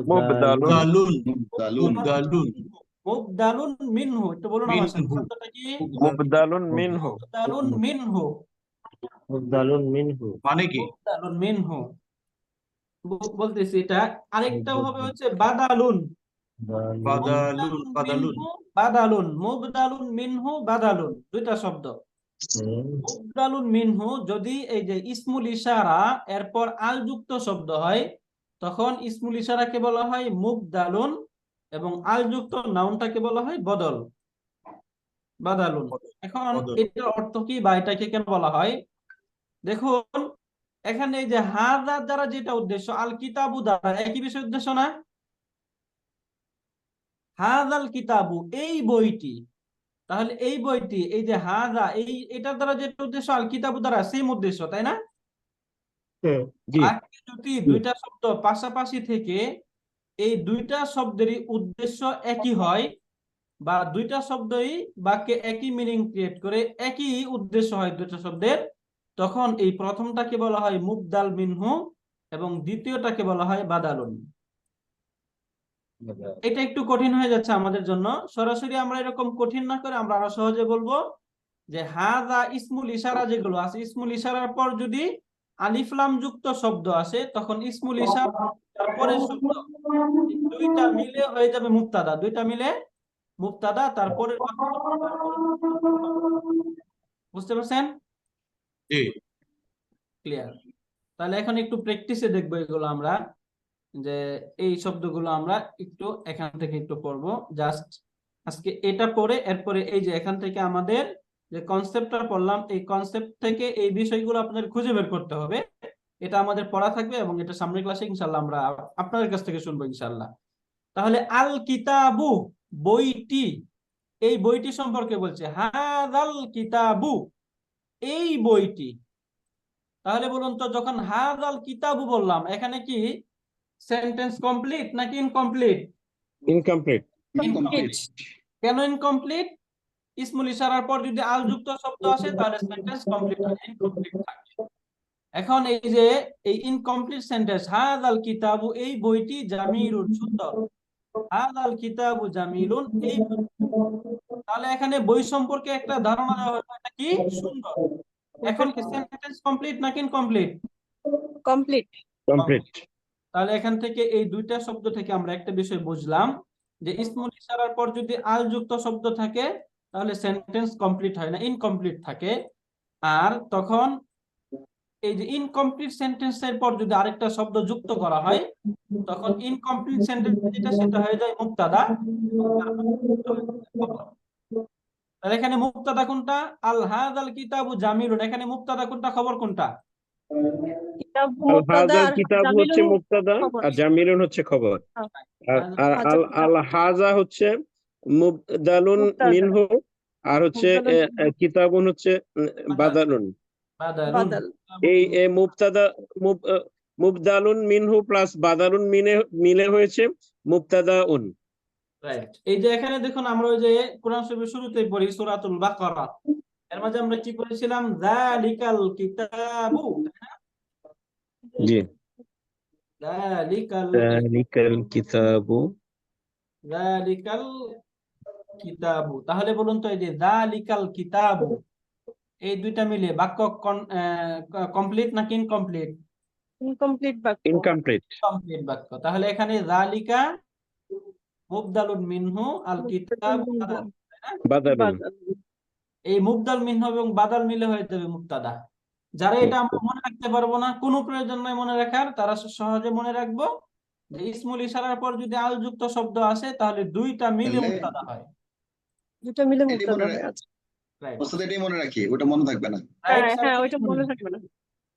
মুবদালুন দালুন দালুন দালুন মুবদালুন মিনহু, একটু বলুন আমার সাথে, মিনহু। শব্দটা কি? মুবদালুন মিনহু মুবদালুন মিনহু। মুবদালুন মিনহু। মানে কি? মুবদালুন মিনহু বলতেছি, এটা আরেকটা হবে হচ্ছে বাদালুন। বাদালুন বাদালুন বাদালুন, মুবদালুন মিনহু বাদালুন, দুইটা শব্দ। মুবদালুন মিনহু যদি এই যে ইসমুল ইশারা এরপর আল যুক্ত শব্দ হয়, তখন ইসমুল ইশারাকে বলা হয় মুবদালুন এবং আল যুক্ত নাউনটাকে বলা হয় বদল, বাদালুন। এখন বদল। এটার অর্থ কি বা এটাকে কেন বলা হয়? দেখুন এখানে এই যে হাযা দ্বারা যেটা উদ্দেশ্য, আল কিতাবু দ্বারা একই বিষয় উদ্দেশ্য না? হাযাল কিতাবু, এই বইটি। তাহলে এই বইটি, এই যে হাযা, এটার দ্বারা যেটা উদ্দেশ্য, আল কিতাবু দ্বারা সেম উদ্দেশ্য, তাই না? জি বাক্যে যদি দুইটা শব্দ পাশাপাশি থেকে এই দুইটা শব্দেরই উদ্দেশ্য একই হয়, বা দুইটা শব্দই বাক্যে একই মিনিং ক্রিয়েট করে, একই উদ্দেশ্য হয় দুইটা শব্দের, তখন এই প্রথমটাকে বলা হয় মুবদাল মিনহু এবং দ্বিতীয়টাকে বলা হয় বাদালুন। এটা একটু কঠিন হয়ে যাচ্ছে আমাদের জন্য, সরাসরি আমরা এরকম কঠিন না করে আমরা আরো সহজে বলবো যে হাযা ইসমুল ইশারা যেগুলো আছে, ইসমুল ইশারার পর যদি আলিফ লাম যুক্ত শব্দ আসে, তখন ইসমুল ইশারা তারপরে শব্দ দুইটা মিলে হয়ে যাবে মুবতাদা, দুইটা মিলে মুবতাদা, তারপরে বুঝতে পারছেন? জি ক্লিয়ার? তাহলে এখন একটু প্র্যাকটিসে দেখবো এগুলো আমরা, যে এই শব্দগুলো আমরা একটু এখান থেকে একটু পড়বো। জাস্ট আজকে এটা পড়ে এরপরে এই যে এখান থেকে আমাদের যে কনসেপ্টটা পড়লাম, এই কনসেপ্ট থেকে এই বিষয়গুলো আপনাদের খুঁজে বের করতে হবে। এটা আমাদের পড়া থাকবে এবং এটা সামনের ক্লাসে ইনশাআল্লাহ আমরা আপনাদের কাছ থেকে শুনবো ইনশাআল্লাহ। তাহলে আল কিতাবু, বইটি, এই বইটি সম্পর্কে বলছে, হাযাল কিতাবু, এই বইটি। তাহলে বলুন তো, যখন হাযাল কিতাবু বললাম, এখানে কি সেন্টেন্স কমপ্লিট নাকি ইনকমপ্লিট? Incomplete incomplete. কেন ইনকমপ্লিট? ইসমুল ইশারার পর যদি আল যুক্ত শব্দ আসে তাহলে সেন্টেন্স কমপ্লিট হয়, ইনকমপ্লিট থাকে। এখন এই যে এই ইনকমপ্লিট সেন্টেন্স, হাযাল কিতাবু, এই বইটি, জামিলুন, সুন্দর, হাযাল কিতাবু জামিলুন, এই তাহলে এখানে বই সম্পর্কে একটা ধারণা দেওয়া হয়েছে, এটা কি সুন্দর। এখন কি সেন্টেন্স কমপ্লিট নাকি ইনকমপ্লিট? কমপ্লিট। কমপ্লিট তাহলে এখান থেকে এই দুইটা শব্দ থেকে আমরা একটা বিষয় বুঝলাম, যে ইসমুল ইশারার পর যদি আল যুক্ত শব্দ থাকে তাহলে সেন্টেন্স কমপ্লিট হয় না, ইনকমপ্লিট থাকে। আর তখন এই যে ইনকমপ্লিট সেন্টেন্সের পর যদি আরেকটা শব্দ যুক্ত করা হয়, তখন ইনকমপ্লিট সেন্টেন্স যেটা সেটা হয়ে যায় মুবতাদা। তাহলে এখানে মুবতাদা কোনটা? আল হাযাল কিতাবু জামিলুন, এখানে মুবতাদা কোনটা, খবর কোনটা? কিতাব আল মুবতাদা হাযাল আর কিতাব হচ্ছে জামিলুন মুবতাদা খবর। আর জামিলুন হচ্ছে খবর, আর আর হাযা আল কিতাব আল হাযা হচ্ছে মুবদালুন মুবতাদা। মিনহু, আর হচ্ছে মুবদালুন কিতাবুন হচ্ছে বাদালুন। বাদালুন। বাদাল। এই মুবতাদা মুবদালুন মিনহু প্লাস বাদালুন মিলে হয়েছে মুবতাদাউন। রাইট। এই যে এখানে দেখুন, আমরা ওই যে কোরআন শরীফের শুরুতেই পড়ি সূরাতুল বাকারা, এর মাঝে আমরা কি পড়েছিলাম? যালিকাল কিতাবু, জি যালিকাল যালিকাল কিতাবু যালিকাল কিতাবু। তাহলে বলুন তো, এই যে যালিকাল কিতাবু, এই দুইটা মিলে বাক্য কমপ্লিট নাকি ইনকমপ্লিট? ইনকমপ্লিট বাক্য। ইনকমপ্লিট কমপ্লিট বাক্য। তাহলে এখানে যালিকা মুবদালুন মিনহু, আল কিতাবু বাদাল, বাদালুন। বাদাল। এই মুবদাল মিনহু এবং বাদাল মিলে হয়ে যাবে মুবতাদা। যারা এটা আমরা মনে রাখতে পারবো না, কোনো প্রয়োজন নাই মনে রাখার, তারা সহজে মনে রাখবো যে ইসমুল ইশারার পর যদি আল যুক্ত শব্দ আসে তাহলে দুইটা মিলে তাহলে মুবতাদা হয়। দুটো মিলে এটাই মুবতাদা মনে হয়ে আছে। রাইট, ওস্তাদ এটাই মনে রাখি, ওটা মনে থাকবে না। রাইট হ্যাঁ স্যার, হ্যাঁ, ওইটা মনে থাকবে না।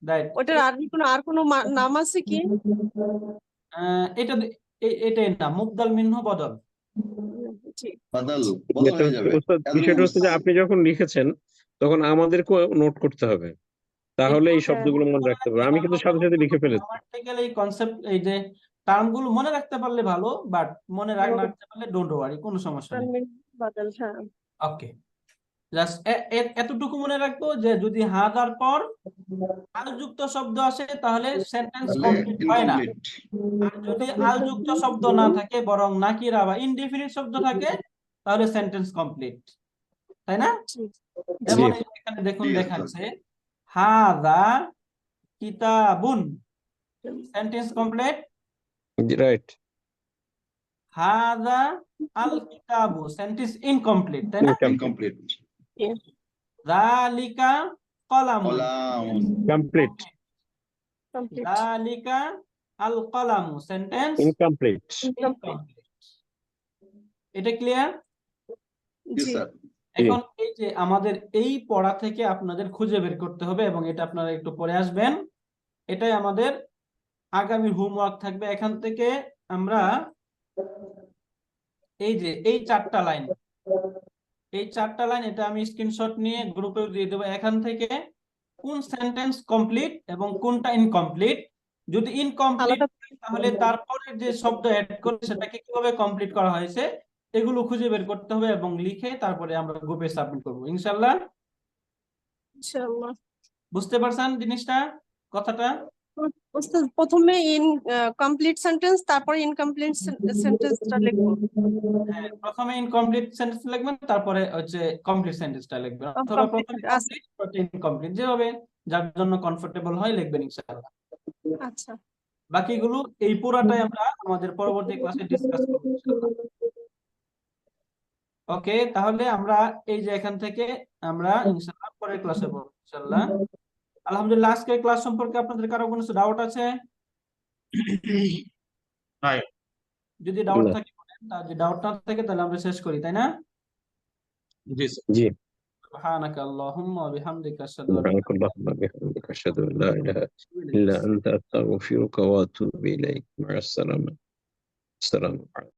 রাইট। ওটার আর কোনো নাম আছে কি? এটা এটাই না, মুবদাল মিনহু বদল। জি। বাদল বদল হয়ে যাবে। উস্তাদ, বিষয়টা হচ্ছে যে আপনি যখন লিখেছেন তখন আমাদেরকে নোট করতে হবে, তাহলে এই হ্যাঁ। শব্দগুলো মনে রাখতে পারবো। আমি কিন্তু সাথে সাথে লিখে ফেলেছি। গ্রামাটিক্যাল এই কনসেপ্ট, এই যে টার্মগুলো মনে রাখতে পারলে ভালো, বাট মনে রাখতে পারলে ডোন্ট ওয়ারি, কোনো সমস্যা নেই। বাদল, হ্যাঁ। ওকে, জাস্ট এতটুকু মনে রাখবো যে যদি হাজার পর আলযুক্ত শব্দ আসে তাহলে সেন্টেন্স তাহলে কমপ্লিট হয় না। ইনকমপ্লিট। আর যদি আলযুক্ত শব্দ না থাকে বরং নাকিরা বা ইনডিফিনিট শব্দ থাকে তাহলে সেন্টেন্স কমপ্লিট, তাই না? যেমন এই যে এখানে দেখুন জি, দেখাচ্ছে হাযা কিতাবুন, সেন্টেন্স কমপ্লিট। রাইট। হাযা আল কিতাবু, সেন্টেন্স ইনকমপ্লিট, তাই না? ইনকমপ্লিট। যালিকা কলামুন, কলাম। কমপ্লিট। যালিকা আল কলামু, সেন্টেন্স ইনকমপ্লিট। ইনকমপ্লিট। এটা ক্লিয়ার? জি স্যার। এখন এই যে আমাদের এই পড়া থেকে আপনাদের খুঁজে বের করতে হবে এবং এটা আপনারা একটু পরে আসবেন, এটাই আমাদের আগামী হোমওয়ার্ক থাকবে। এখান থেকে আমরা এই যে এই চারটা লাইন এটা আমি স্ক্রিনশট নিয়ে গ্রুপে দিয়ে দেবো। এখান থেকে কোন সেন্টেন্স কমপ্লিট এবং কোনটা ইনকমপ্লিট, যদি ইনকমপ্লিট তাহলে তারপরে যে শব্দ অ্যাড করে সেটাকে কিভাবে কমপ্লিট করা হয়েছে এগুলো খুঁজে বের করতে হবে এবং লিখে তারপরে আমরা গ্রুপে সাবমিট করব ইনশাআল্লাহ। ইনশাআল্লাহ। বুঝতে পারছেন জিনিসটা, কথাটা? ওস্তাদ প্রথমে কমপ্লিট সেন্টেন্স, তারপরে ইনকমপ্লিট সেন্টেন্সটা লিখবো। হ্যাঁ, প্রথমে ইনকমপ্লিট সেন্টেন্স লিখবেন, তারপরে হচ্ছে কমপ্লিট সেন্টেন্সটা লিখবেন, অথবা প্রথমে কমপ্লিট তারপরে ইনকমপ্লিট, যেভাবে যার জন্য কমফোর্টেবল হয় লিখবেন ইনশাআল্লাহ। আচ্ছা, বাকিগুলো এই পুরাটাই আমরা আমাদের পরবর্তী ক্লাসে ডিসকাস করব ইনশাআল্লাহ। ওকে, তাহলে আমরা এই যে এখান থেকে আমরা ইনশাআল্লাহ পরের ক্লাসে পড়ব ইনশাআল্লাহ। আলহামদুলিল্লাহ, আজকের ক্লাস সম্পর্কে আপনাদের কারো কোনো ডাউট আছে? নাই। যদি ডাউট না। থাকে বলেন, আর যদি ডাউট না থাকে তাহলে আমরা শেষ করি, তাই না? জি স্যার। জি। সুবহানাকা আল্লাহুম্মা ওয়া বিহামদিকা আশহাদু আন লা سبحانك اللهم وبحمدك أشهد أن لا إله إلا أنت أستغفرك وأتوب إليك. مع السلامة. السلام عليكم.